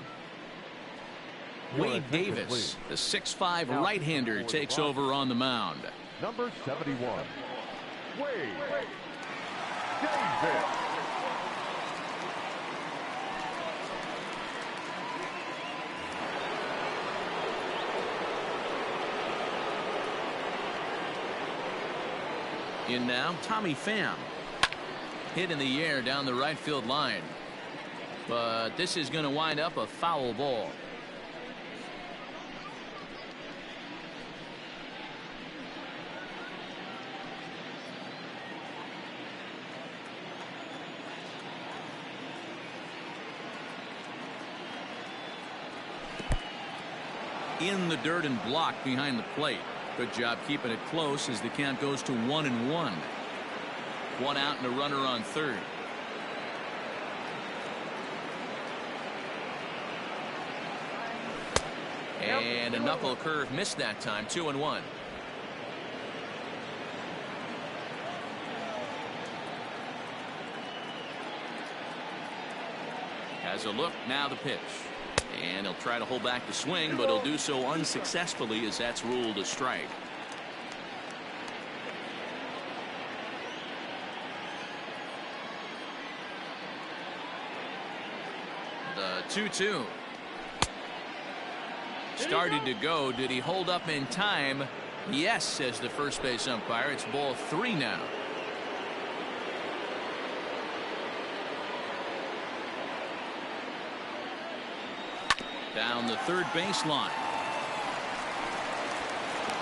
Wade Davis, the 6'5" right-hander, takes over on the mound. Number 71, Wade Davis. In now, Tommy Pham. Hit in the air down the right field line. But this is going to wind up a foul ball. In the dirt and blocked behind the plate. Good job keeping it close as the count goes to 1-1. One out and a runner on third. And a knuckle curve missed that time. 2-1. Has a look, now the pitch. And he'll try to hold back the swing, but he'll do so unsuccessfully as that's ruled a strike. The 2-2. Started to go. Did he hold up in time? Yes, says the first base umpire. It's ball 3 now. Down the third baseline.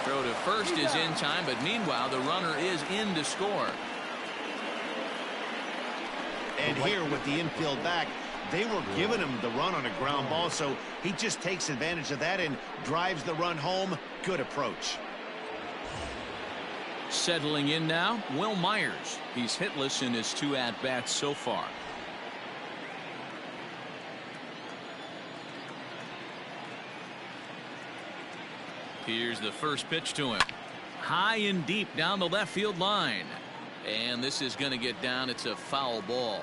Throw to first is in time, but meanwhile the runner is in to score. And here with the infield back, they were giving him the run on a ground ball, so he just takes advantage of that and drives the run home. Good approach. Settling in now, Will Myers. He's hitless in his 2 at-bats so far. Here's the first pitch to him. High and deep down the left field line. And this is going to get down. It's a foul ball.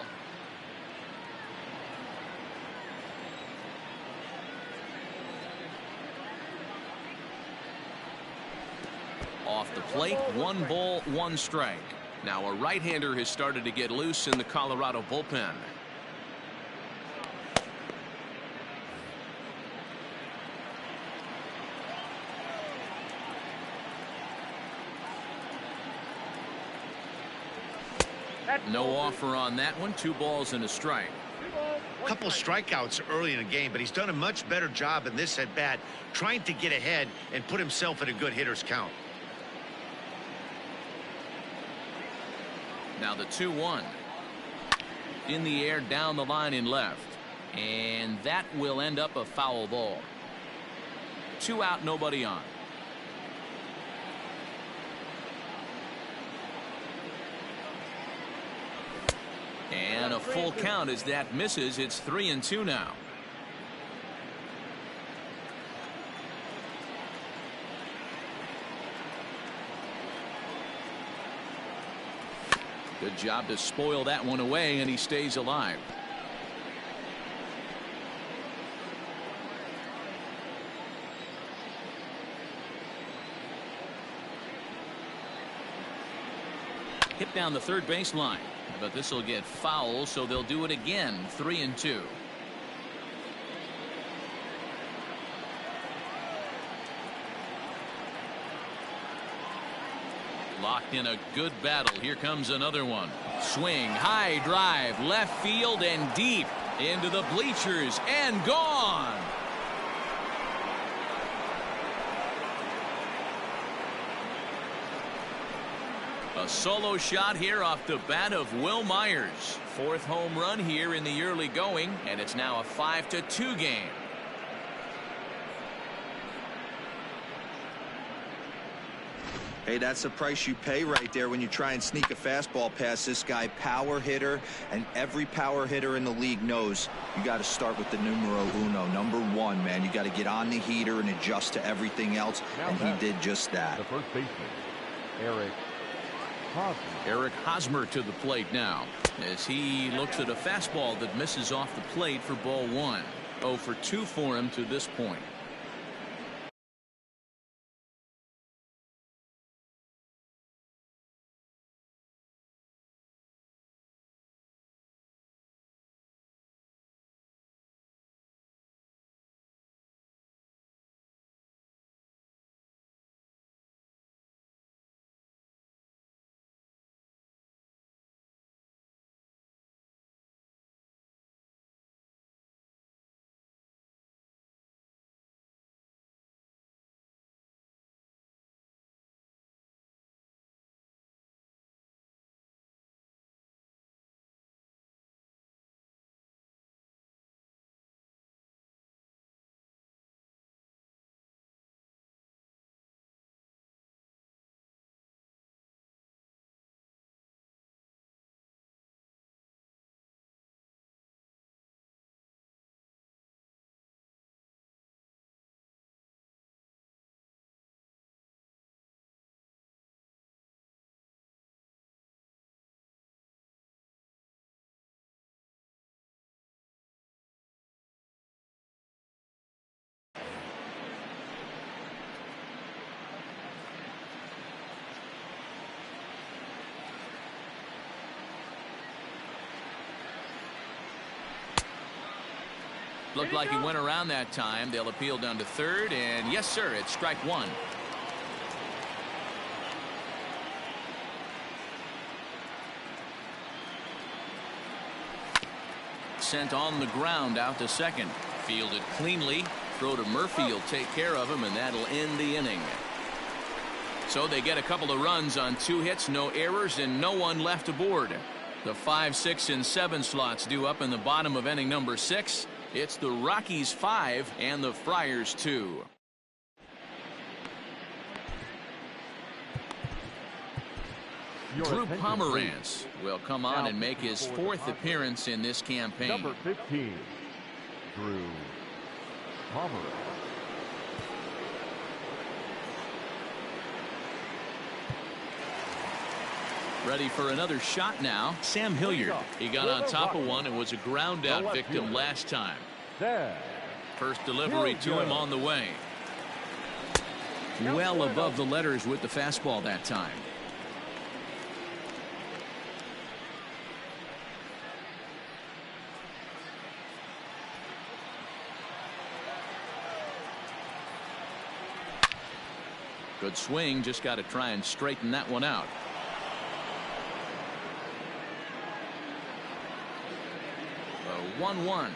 Off the plate, 1 ball, 1 strike. Now a right-hander has started to get loose in the Colorado bullpen. No offer on that one. 2 balls and a strike. A couple strikeouts early in the game, but he's done a much better job in this at bat trying to get ahead and put himself in a good hitter's count. Now the 2-1. In the air down the line in left. And that will end up a foul ball. 2 out, nobody on. And a full count as that misses. It's 3-2 now. Good job to spoil that one away, and he stays alive. Hit down the third baseline. But this will get foul, so they'll do it again. 3-2. Locked in a good battle. Here comes another one. Swing, high drive, left field and deep into the bleachers and gone. A solo shot here off the bat of Will Myers. 4th home run here in the early going, and it's now a 5-2 game. Hey, that's the price you pay right there when you try and sneak a fastball past this guy. Power hitter, and every power hitter in the league knows you got to start with the numero uno, number 1, man. You got to get on the heater and adjust to everything else, and he did just that. The first baseman, Eric Hosmer to the plate now as he looks at a fastball that misses off the plate for ball 1. 0 for 2 for him to this point. Looked like he went around that time. They'll appeal down to third, and yes, sir, it's strike one. Sent on the ground out to second. Fielded cleanly. Throw to Murphy. He'll take care of him, and that'll end the inning. So they get a couple of runs on 2 hits, no errors, and no one left aboard. The 5, 6, and 7 slots due up in the bottom of inning number 6. It's the Rockies 5 and the Friars 2. Drew Pomerantz will come on and make his 4th appearance in this campaign. Number 15, Drew Pomerantz. Ready for another shot now. Sam Hilliard. He got on top of one and was a ground out victim last time. First delivery to him on the way. Well above the letters with the fastball that time. Good swing, just got to try and straighten that one out. The 1-1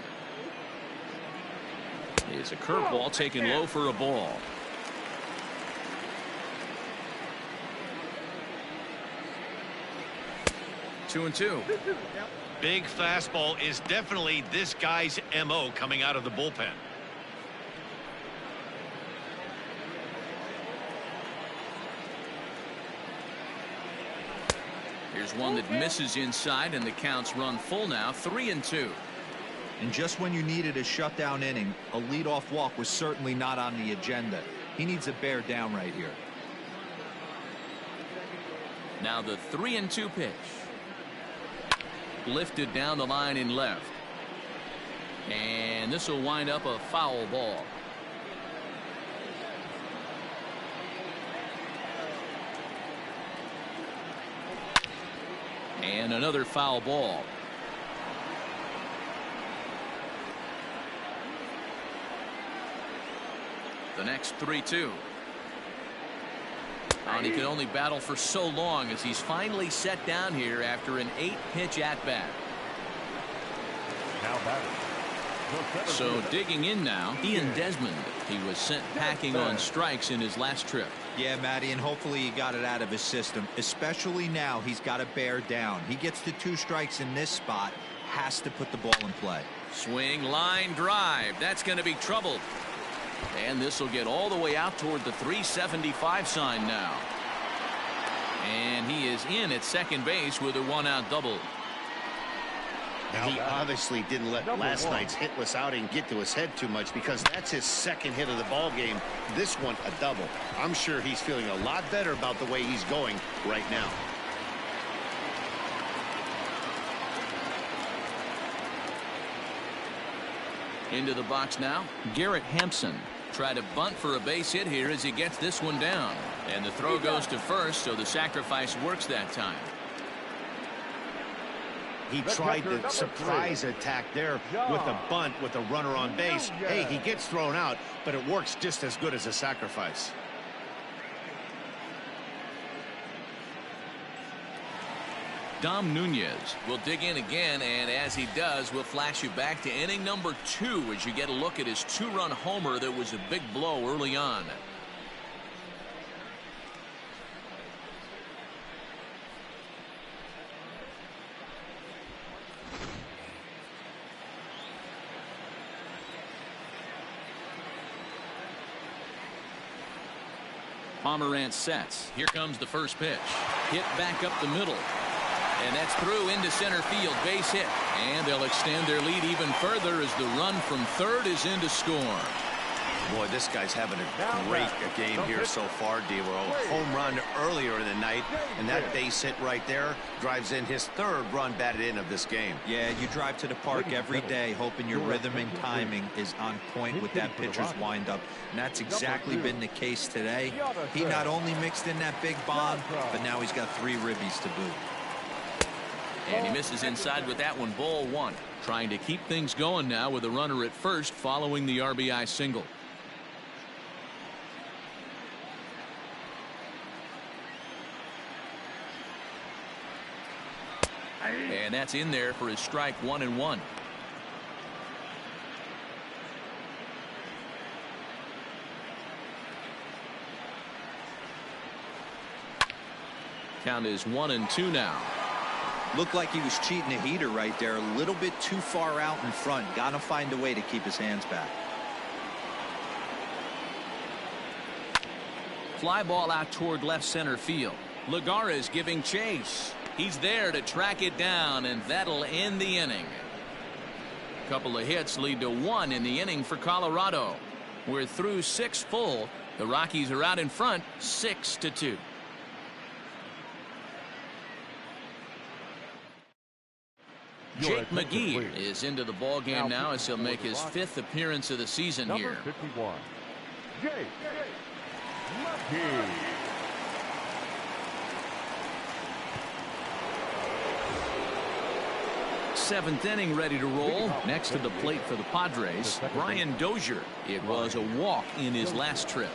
is a curveball taken low for a ball. Two and two. Big fastball is definitely this guy's MO coming out of the bullpen. Here's one that misses inside, and the counts run full now, 3-2. And just when you needed a shutdown inning, a leadoff walk was certainly not on the agenda. He needs to bear down right here. Now the 3-2 pitch. Lifted down the line in left. And this will wind up a foul ball. And another foul ball. The next 3-2. And he could only battle for so long as he's finally set down here after an 8-pitch at-bat. Now batting. So digging in now, Ian Desmond. He was sent packing on strikes in his last trip. Yeah, Matty, and hopefully he got it out of his system. Especially now, he's got to bear down. He gets to 2 strikes in this spot, has to put the ball in play. Swing, line drive. That's going to be trouble. And this will get all the way out toward the 375 sign now. And he is in at second base with a 1-out double. Now, he obviously didn't let last night's hitless outing get to his head too much, because that's his 2nd hit of the ball game. This one a double. I'm sure he's feeling a lot better about the way he's going right now. Into the box now, Garrett Hampson. Try to bunt for a base hit here as he gets this one down. And the throw goes to first, so the sacrifice works that time. He tried the surprise attack there with a bunt with a runner on base. Hey, he gets thrown out, but it works just as good as a sacrifice. Dom Nunez will dig in again, and as he does, we'll flash you back to inning number 2 as you get a look at his 2-run homer that was a big blow early on. Pomerantz sets. Here comes the first pitch. Hit back up the middle. And that's through into center field. Base hit. And they'll extend their lead even further as the run from third is in to score. Boy, this guy's having a great game here so far, Devo. Home run earlier in the night, and that base hit right there drives in his 3rd run batted in of this game. Yeah, you drive to the park every day hoping your rhythm and timing is on point with that pitcher's windup, and that's exactly been the case today. He not only mixed in that big bomb, but now he's got 3 ribbies to boot. And he misses inside with that one. Ball one. Trying to keep things going now with a runner at first following the RBI single. And that's in there for his strike 1-1. Count is 1-2 now. Looked like he was cheating a heater right there. A little bit too far out in front. Gotta find a way to keep his hands back. Fly ball out toward left center field. Lagares giving chase. He's there to track it down, and that'll end the inning. A couple of hits lead to one in the inning for Colorado. We're through 6 full. The Rockies are out in front 6-2. Jake McGee is into the ball game now as he'll make his 5th appearance of the season here. 51. Jake McGee. Seventh inning ready to roll. Next to the plate for the Padres, Brian Dozier. It was a walk in his last trip.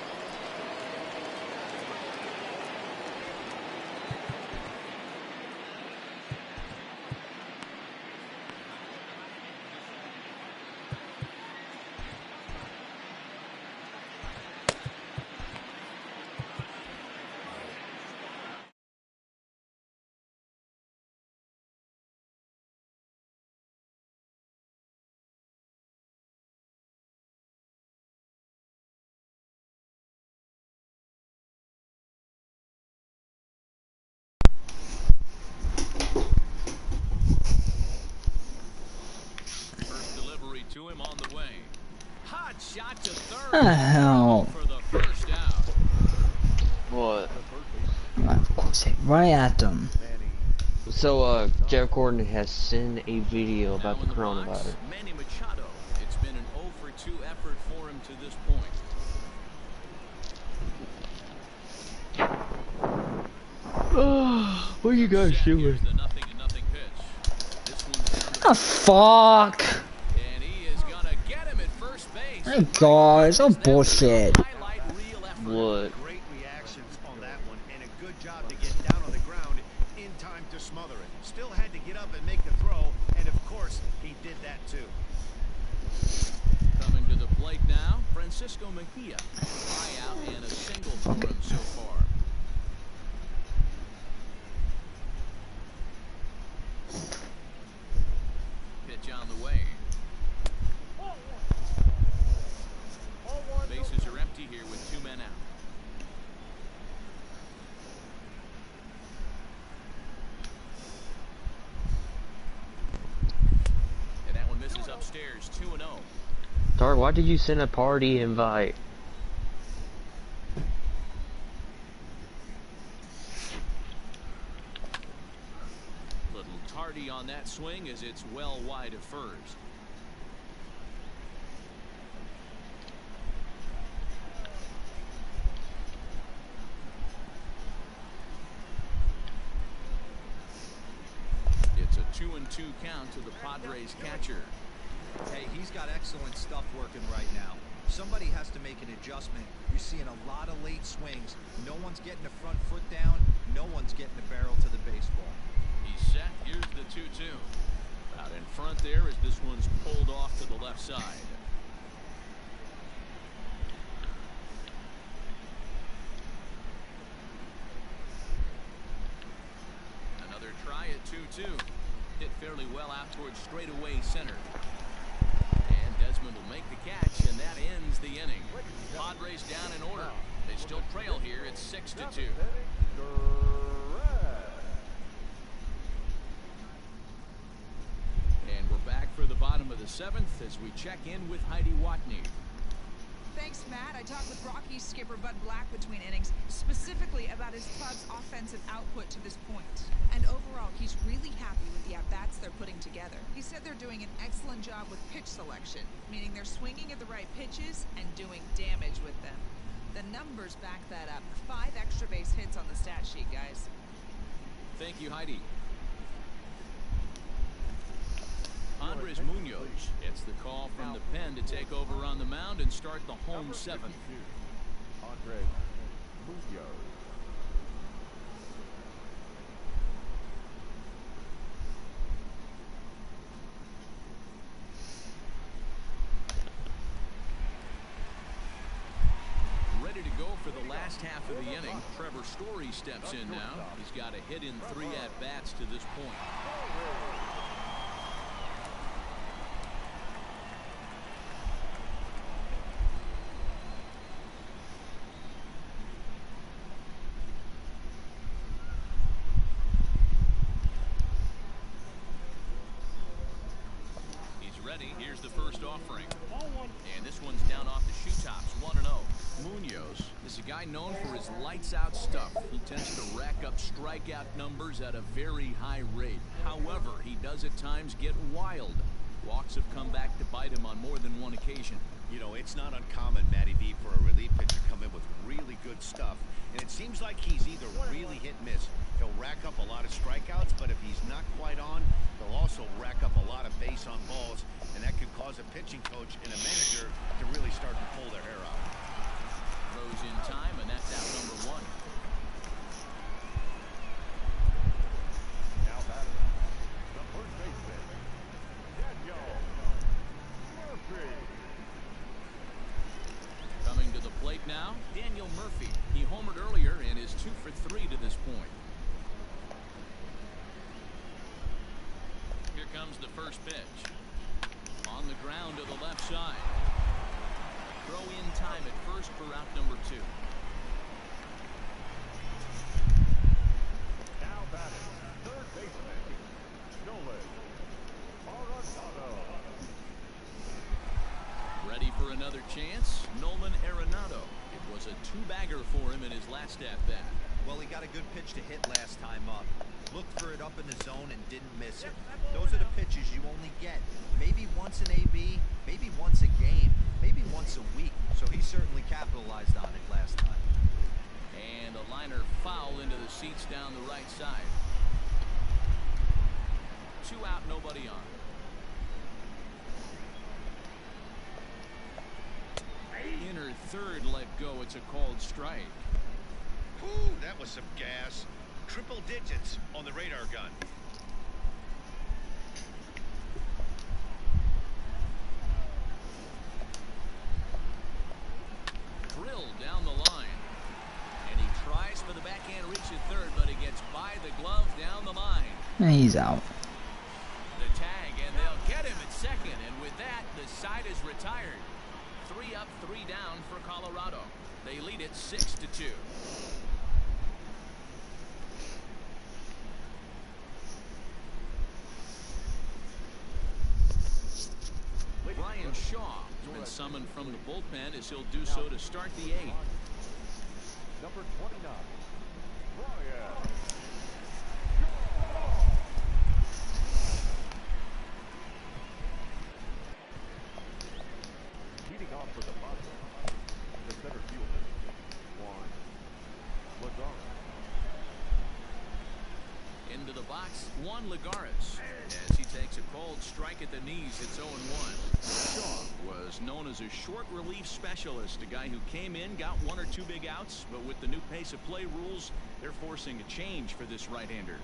To him on the way. Hot shot to third. The hell? For the first out. What? Of course, hit right at them. So, Jeff Gordon has sent a video about the coronavirus. Manny Machado. It's been an 0-for-2 effort for him to this point. What are you guys doing? Here's the 0-0 pitch. This one's down to Oh, fuck. and he is gonna get him at first base. Hey, guys, oh, bullshit. Highlight reel effort. What? Great reactions on that one, and a good job to get down on the ground in time to smother it. Still had to get up and make the throw, and of course, he did that too. Coming to the plate now, Francisco Mejia. Fly out and a single for him so far. Pitch on the way. Bases are empty here with 2 men out. And that one misses upstairs, 2-0. Dark, why did you send a party invite? Little tardy on that swing as it's well wide of first. It's a 2-2 count to the Padres catcher. Hey, he's got excellent stuff working right now. Somebody has to make an adjustment. You're seeing a lot of late swings. No one's getting the front foot down. No one's getting the barrel to the baseball. He's set. Here's the 2-2. Out in front there as this one's pulled off to the left side. Another try at 2-2. Hit fairly well out towards straightaway center. And Desmond will make the catch, and that ends the inning. Padres down in order. They still trail here. It's 6-2. And we're back for the bottom of the 7th as we check in with Heidi Watney. Thanks, Matt. I talked with Rockies skipper Bud Black between innings, specifically about his club's offensive output to this point. And overall, he's really happy with the at-bats they're putting together. He said they're doing an excellent job with pitch selection, meaning they're swinging at the right pitches and doing damage with them. The numbers back that up. 5 extra base hits on the stat sheet, guys. Thank you, Heidi. It's the call from the pen to take over on the mound and start the home seventh. Padres, Munoz. Ready to go for the last half of the inning. Trevor Story steps in now. He's got a hit in 3 at-bats to this point. Here's the first offering. And this one's down off the shoe tops, 1-0. Munoz is a guy known for his lights-out stuff. He tends to rack up strikeout numbers at a very high rate. However, he does at times get wild. Walks have come back to bite him on more than one occasion. You know, it's not uncommon, Matty V, for a relief pitcher to come in with really good stuff. And it seems like he's either really hit and miss. He'll rack up a lot of strikeouts, but if he's not quite on, he'll also rack up a lot of base on balls. And that could cause a pitching coach and a manager to really start to pull their hair out. Throws in time, and that's out number 1. Now batting, the first baseman, Daniel Murphy. Coming to the plate now, Daniel Murphy. He homered earlier and is 2 for 3 to this point. Here comes the first pitch. On the ground to the left side. Throw in time at first for out number 2. Now batting, third baseman, Nolan Arenado. Ready for another chance? Nolan Arenado. It was a 2-bagger for him in his last at-bat. Well, he got a good pitch to hit last time up. Looked for it up in the zone and didn't miss it. Those are the pitches you only get. Maybe once an AB, maybe once a game, maybe once a week. So he certainly capitalized on it last time. And a liner foul into the seats down the right side. 2 out, nobody on. Inner third let go. It's a called strike. Ooh, that was some gas. Triple digits on the radar gun. Drilled down the line. And he tries for the backhand reach at third, but he gets by the glove down the line. And he's out. The tag, and they'll get him at second. And with that, the side is retired. 3 up, 3 down for Colorado. They lead it 6-2. Brian Shaw has been summoned from the bullpen as he'll do so to start the 8th. Number 29, Brian. Heating off for the Padres, the center fielder, Juan Lagares. Into the box, Juan Lagares. As he takes a cold strike at the knees, it's 0-1. Shaw was known as a short relief specialist, a guy who came in, got 1 or 2 big outs, but with the new pace of play rules, they're forcing a change for this right-hander.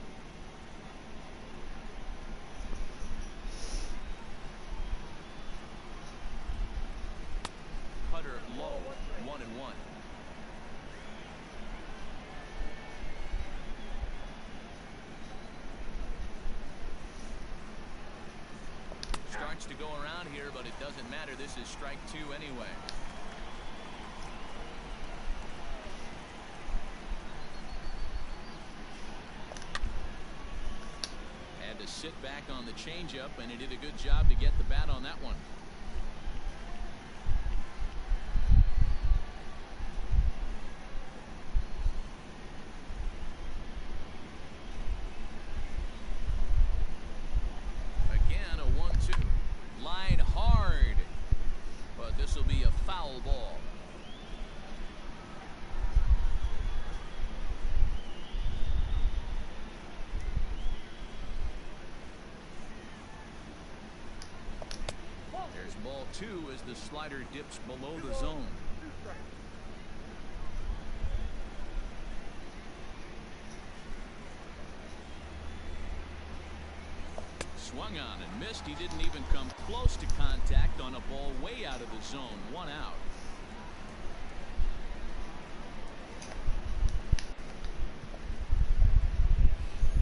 Cutter low, 1-1. Starts to go around here, but it doesn't matter. This is strike 2 anyway. Had to sit back on the changeup, and he did a good job to get the bat on that one. Again, a 1-2. Line hard, but this will be a foul ball. ball 2 as the slider dips below the zone. Swung on and missed. He didn't even come close to contact on a ball way out of the zone. 1 out.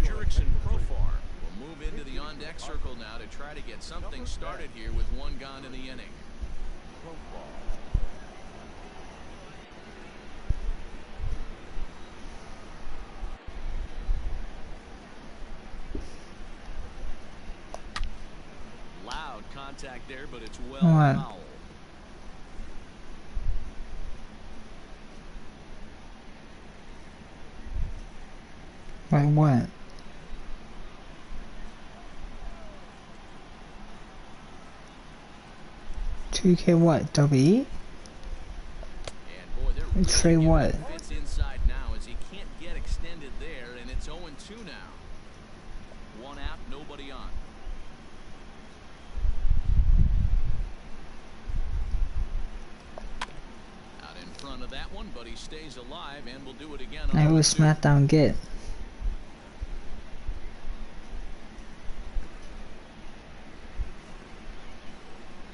Jurickson Profar will move into the on-deck circle now to try to get something started here with 1 gone in the inning. Loud contact there, but it's well foul. Like what? $2K what? WE? And boy, trade what? Fits inside now as he can't get extended there, and it's 0-2 now. 1 out, nobody on. Out in front of that one, but he stays alive and will do it again. Now who SmackDown get?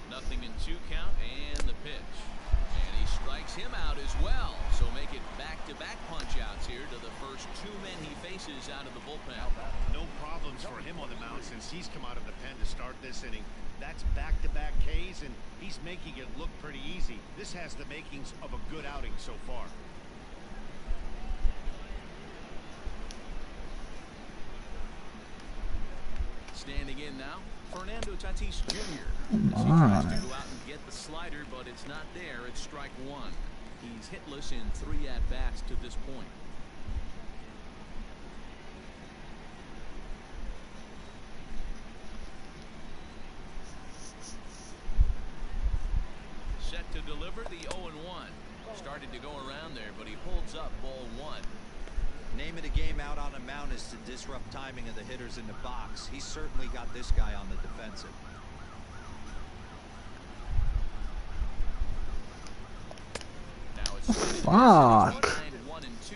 Nothing in 2 count, and the pitch. And he strikes him out as well. So make it back-to-back punch-outs here to the first 2 men he faces out of the bullpen. No problems for him on the mound since he's come out of the pen to start this inning. That's back-to-back Ks, and he's making it look pretty easy. This has the makings of a good outing so far. Standing in now, Fernando Tatis Jr. Come As he tries on. to go out and get the slider, but it's not there. It's strike 1. He's hitless in 3 at-bats to this point. Set to deliver the 0-1. Started to go around there, but he holds up ball 1. Name of the game out on the mound is to disrupt timing of the hitters in the box. He's certainly got this guy on the defensive. Now it's Fuck. 1 and 2.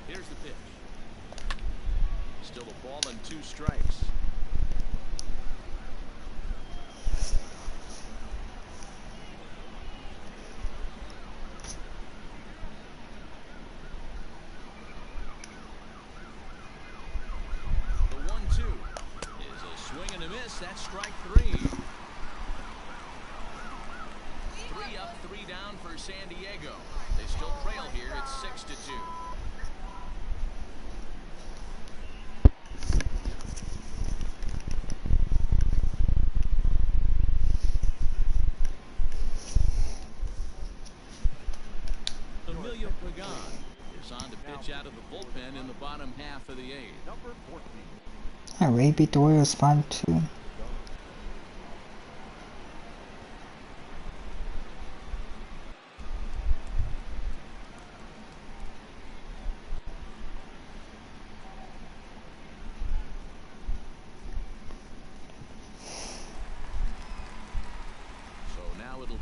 Here's the pitch. Still a ball and 2 strikes. That's strike 3. 3 up, 3 down for San Diego. They still trail here. It's 6-2. Emilio Pagan is on to pitch out of the bullpen in the bottom half of the 8th. Number 14. I Ray beat the Warriors 5-2.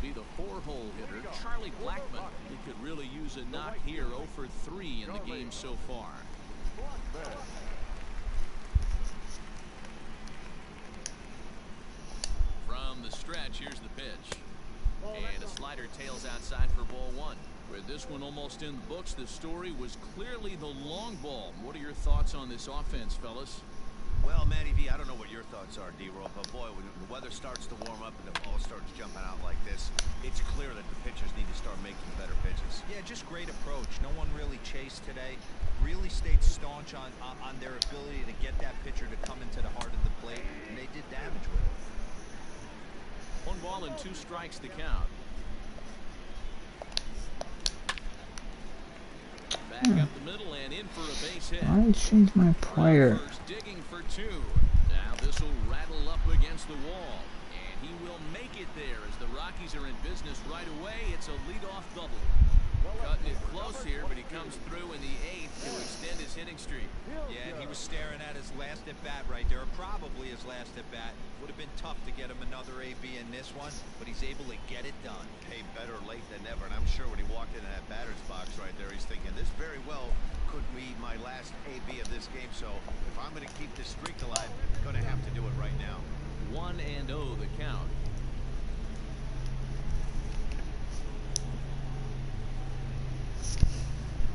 Be the 4-hole hitter, Charlie Blackmon. He could really use a knock here. 0 for 3 in the game so far. From the stretch, here's the pitch. And a slider tails outside for ball 1. With this one almost in the books, the story was clearly the long ball. What are your thoughts on this offense, fellas? Well, Matty V, I don't know what your thoughts are, D-Roll, but boy, when the weather starts to warm up and the ball starts jumping out like this, it's clear that the pitchers need to start making better pitches. Yeah, just great approach. No one really chased today. Really stayed staunch on their ability to get that pitcher to come into the heart of the plate, and they did damage with it. 1 ball and 2 strikes to count. Back up the middle and in for a base hit. I changed my player. First digging for 2. Now this will rattle up against the wall. And he will make it there as the Rockies are in business right away. It's a leadoff double. Cutting it close here, but he comes through in the 8th to extend his hitting streak. Yeah, and he was staring at his last at-bat right there, or probably his last at-bat. Would have been tough to get him another AB in this one, but he's able to get it done. Hey, better late than never, and I'm sure when he walked into that batter's box right there, he's thinking, this very well could be my last AB of this game, so if I'm going to keep this streak alive, I'm going to have to do it right now. 1-0 the count.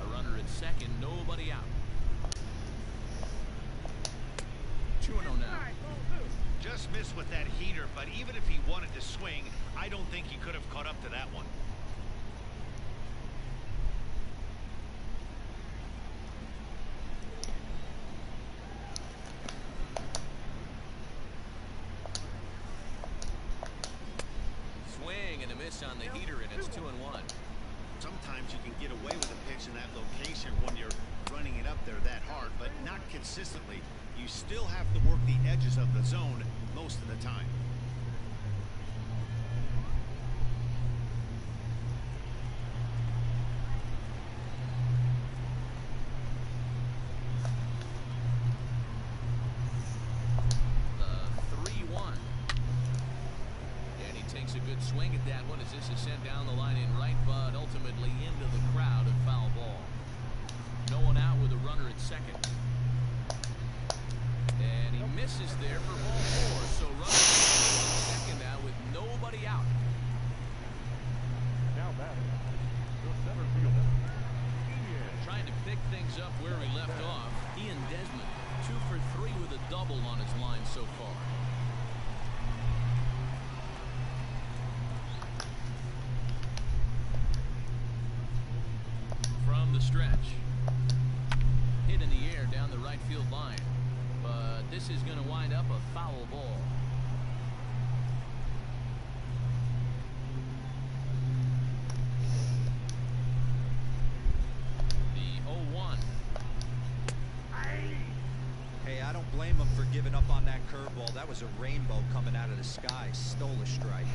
A runner at second, nobody out. 2-0 now. Just missed with that heater, but even if he wanted to swing, I don't think he could have caught up to that one. Swing and a miss on the heater, and it's 2-1. Sometimes you can get away with a pitch in that location when you're running it up there that hard, but not consistently. You still have to work the edges of the zone most of the time. The 3-1. And he takes a good swing at that one as this is sent down the line in right, but ultimately into the crowd, a foul ball. No one out with a runner at second. And he misses there for ball 4. So runner at second now with nobody out. Now batting, the center fielder. Trying to pick things up where he left off. Ian Desmond, 2 for 3 with a double on his line so far. From the stretch. Hit in the air down the right field line. But this is going to wind up a foul ball. The 0-1. Hey, I don't blame him for giving up on that curveball. That was a rainbow coming out of the sky. Stole a strike.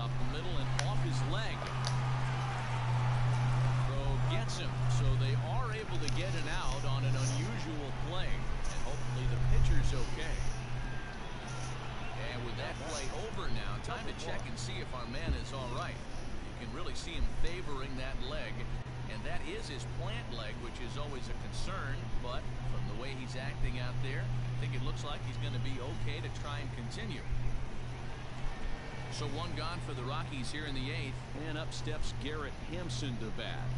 Up the middle and off his leg. Throw gets him, so they are able to get an out on an unusual play. And hopefully the pitcher's okay. And with that play over now, time to check and see if our man is all right. You can really see him favoring that leg. And that is his plant leg, which is always a concern. But from the way he's acting out there, I think it looks like he's going to be okay to try and continue. So one gone for the Rockies here in the 8th. And up steps Garrett Hampson to bat.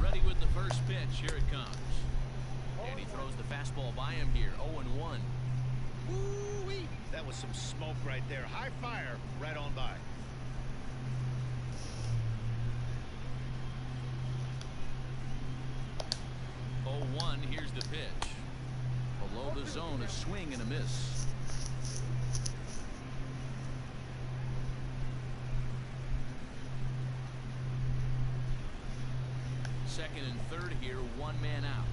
Ready with the first pitch. Here it comes. And he throws the fastball by him here. 0-1. Woo-wee. That was some smoke right there. High fire right on by. Here's the pitch. Below the zone, a swing and a miss. Second and third here, one man out.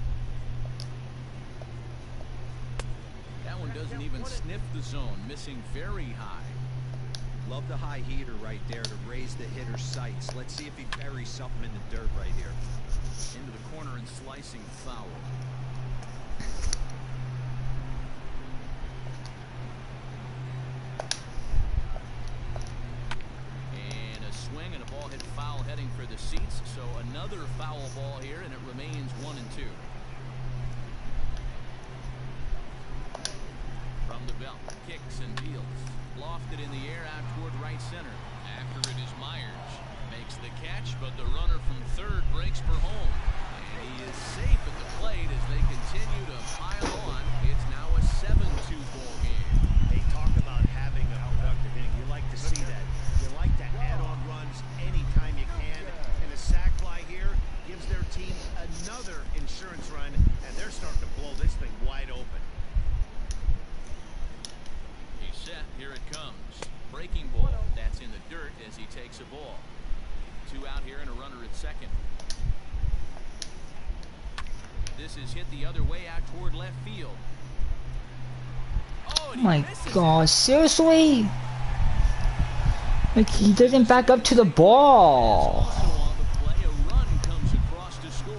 That one doesn't even sniff the zone, missing very high. Love the high heater right there to raise the hitter's sights. Let's see if he buries something in the dirt right here. Into the corner and slicing foul. And a swing and a ball hit foul heading for the seats. So another foul ball here, and it remains 1-2. From the belt, kicks and deals. Lofted in the air out toward right center. After it is Myers. Makes the catch, but the runner from third breaks for home. And he is safe at the plate as they continue to pile on. It's now a 7-2 ball game. They talk about having a productive inning. You like to see that. You like to add on runs anytime you can. And a sac fly here gives their team another insurance run, and they're starting to blow this thing wide open. He's set. Here it he takes a ball. 2 out here and a runner at second. This is hit the other way out toward left field. Oh my god, seriously? Like, he doesn't back up to the ball. Also on the play, a run comes across to score.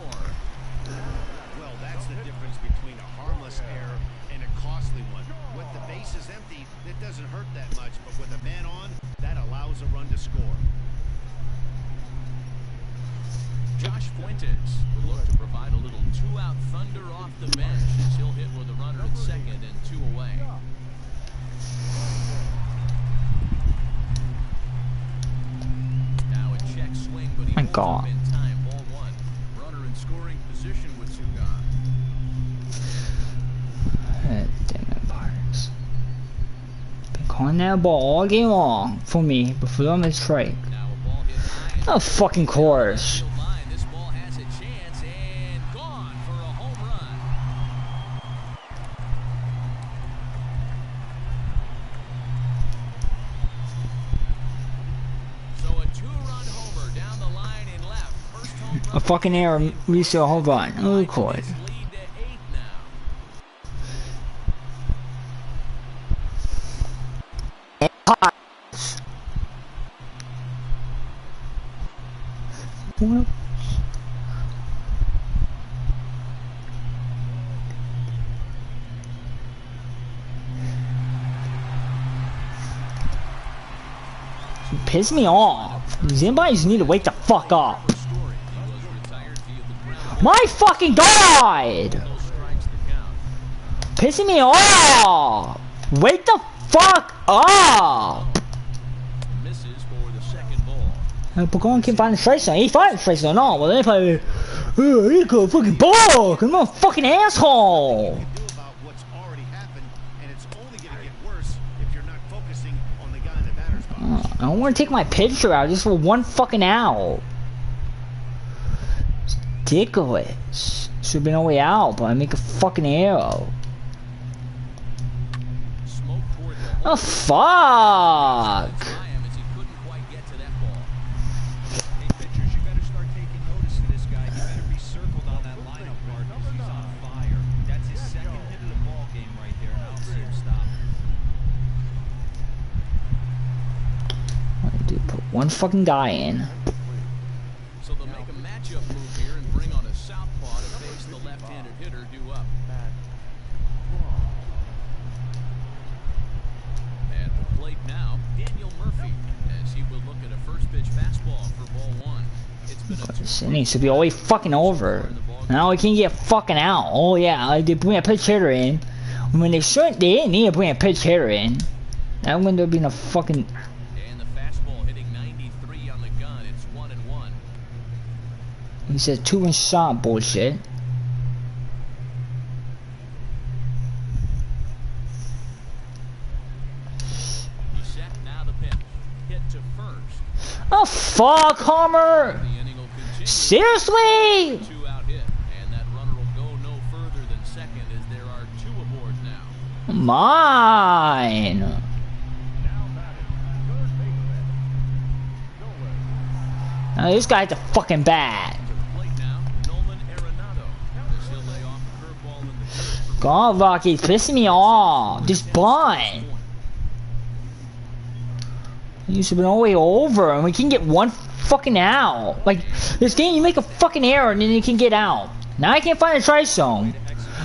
Well, that's the difference between a harmless error and a costly one. With the bases empty, it doesn't hurt that much, but with a man on, that allows a run to score. Josh Fuentes will look to provide a little 2-out thunder off the bench as he'll hit with a runner at second and 2 away. Now a check swing, but he My God. in time. Ball 1. Runner in scoring position with 2 gone. Damn it, Padres. Been calling that ball all game long for me, but for them it's strike. Now a ball hit high. Oh, fucking course. Field line. This ball has a chance and gone for a home run. So a 2-run homer down the line in left. First home run. A fucking error leads to a home run. Oh, course. Lead to 8 now. Piss me off. Does anybody just need to wake the fuck up? Scoring. He was retired via the ground. My fucking god! No strikes to count. Pissing me off! Wake the fuck up! Misses for the second ball. But go and keep finding straight zone. He finds straight zone. No, well, if I. He could fucking ball! Cause I'm a fucking asshole! Do about what's already happened, and it's only going to get worse if you're not focusing on the guy in the batter's box. I don't want to take my pitcher out just for one fucking out. It's ridiculous. Should have been no way out, but I make a fucking arrow. Smoke toward the Oh, fuck! fly him as he couldn't quite get to that ball. Hey, pitchers, you better start taking notice of this guy. You better be circled on that lineup card because he's on fire. That's his second hit of the ball game right there, and I don't see him stop. What do you put one fucking guy in? So they'll make a matchup move here and bring on a southpaw to face the left-handed hitter due up. At the plate now, Daniel Murphy, as he will look at a first pitch fastball for ball 1. It's been a This needs to be all the way fucking over. Now we can get fucking out. Oh yeah, they bring a pitch hitter in. When they didn't need to bring a pitch hitter in. That wouldn't have been a fucking. And the fastball hitting 93 on the gun. It's 1-1. He says 2-inch shot bullshit. He's set, now the pitch. Hit to first. Oh fuck, Homer! The inning will continue. Seriously? 2-out hit, and that runner will go no further than second as there are 2 aboard now. Mine. Now batting, third baseman, Nolan. Now this guy had the fucking bat. To the plate now, Nolan Arenado. As he'll lay off a curveball in the third for God, Rockies, pissing me off. Just bunt. You should have been all the way over, and we can get one fucking out. Like, this game, you make a fucking error, and then you can get out. Now I can't find a strike zone.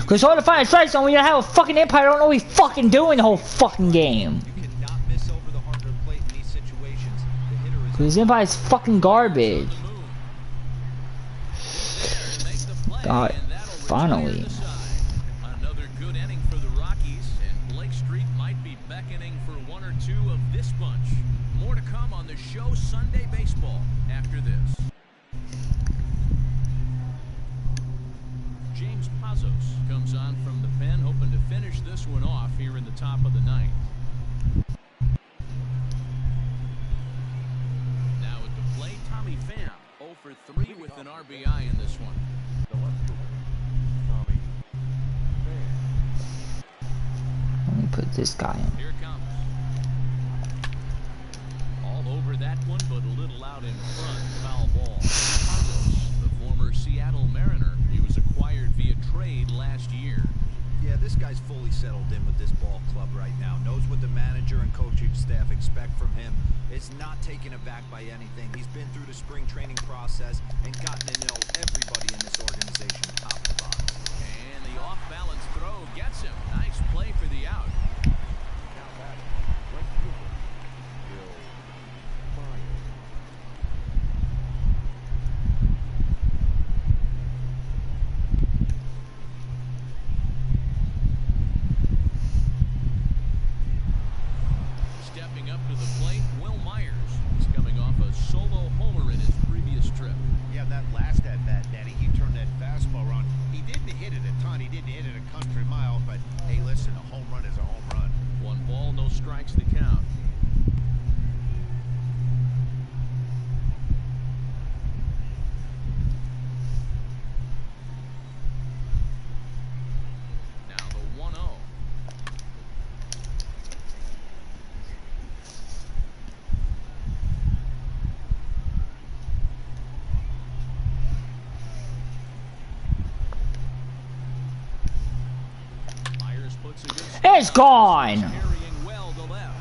Because it's hard to find a strike zone when you have a fucking empire. I don't know what he's fucking doing the whole fucking game. You cannot miss over the hard plate in these situations. The hitter is Because his empire's fucking garbage. God, finally. Another good inning for the Rockies, and Blake Street might be beckoning for 1 or 2 of this bunch. More to come on the show Sunday Baseball after this. James Pazos comes on from the pen, hoping to finish this one off here in the top of the ninth. Now at the plate, Tommy Pham, 0 for 3 with an RBI in this one. The left fielder, Tommy Pham. Let me put this guy in. Here it comes. All over that one, but battled out in front. Foul ball. Carlos, the former Seattle Mariner. He was acquired via trade last year. Yeah, this guy's fully settled in with this ball club right now. Knows what the manager and coaching staff expect from him. Is not taken aback by anything. He's been through the spring training process and gotten to know everybody in this organization top to bottom. And the off-balance throw gets him. Nice play for the out. Now back, right fielder, Will Myers. Stepping up to the plate, Will Myers. He's coming off a solo homer in his previous trip. Yeah, that last at-bat, Daddy, he turned that fastball around. He didn't hit it a ton. He didn't hit it a country mile, but hey, listen, a home run is a home run. 1 ball, no strikes to count. Now the 1-0. Myers puts a good It's gone. carrying well to left.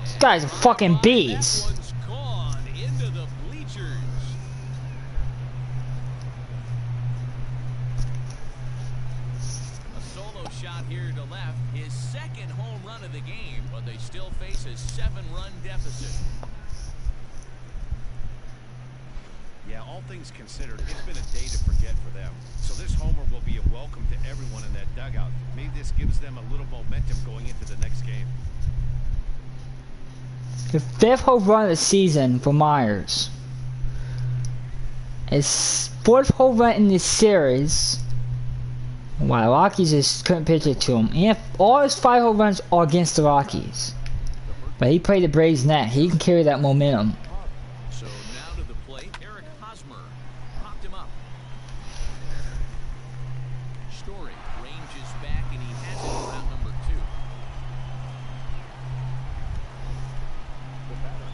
This guy's a fucking beast. That one's gone into the bleachers. A solo shot here to left, his second home run of the game, but they still face a 7-run deficit. Yeah, all things considered, it's been a day to forget for them. So this homer will be a welcome to everyone in that dugout. Maybe this gives them a little momentum going into the next game. The 5th home run of the season for Myers. His 4th home run in this series. Wow, the Rockies just couldn't pitch it to him. And all his 5 home runs are against the Rockies. But he played the Braves net. He can carry that momentum. So now to the plate, Eric Hosmer popped him up. Story ranges back and he has it around number 2. The batter,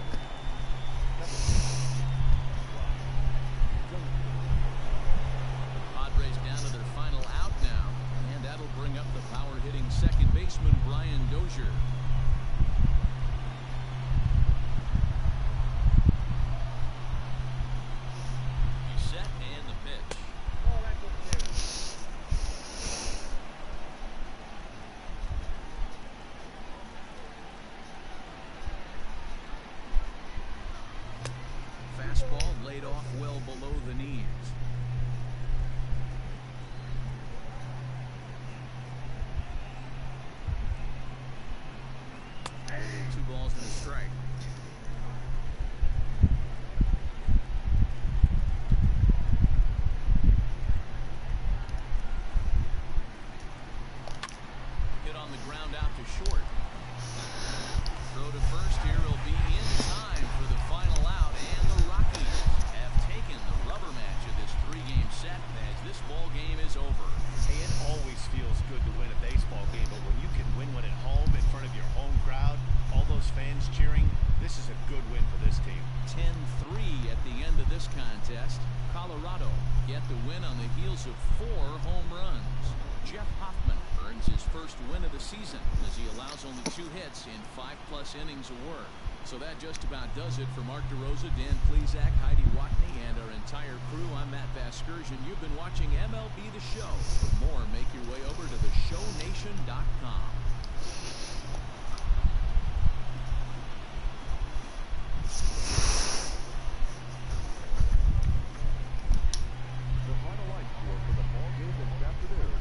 Padres down to their final out now, and that'll bring up the power-hitting second baseman Brian Dozier. He's set and the pitch. Oh, that goes there. Fastball laid off well below the knees. 2 balls and a strike. Hit on the ground out to short. Throw to first here will be in time for the final out, and the Rockies have taken the rubber match of this 3-game set as this ball game is over. Hey, it always feels good to win a baseball game, but when you can win one at home in front of your home crowd, all those fans cheering, this is a good win for this team. 10-3 at the end of this contest. Colorado get the win on the heels of 4 home runs. Jeff Hoffman earns his first win of the season as he allows only 2 hits in 5+ innings of work. So that just about does it for Mark DeRosa, Dan Plesac, Heidi Watney, and our entire crew. I'm Matt Vasgersian. You've been watching MLB The Show. For more, make your way over to theshownation.com. The final line score for the ball game this afternoon.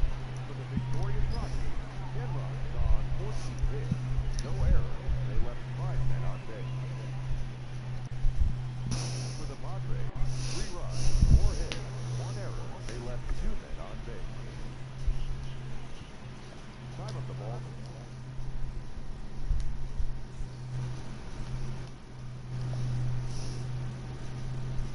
For the victorious Rockies, 10 runs on 14 hits, no errors. They left 5 men on base. For the Padres, 3 runs, 4 hits, 1 error. They left 2 men on base. Time of the ball,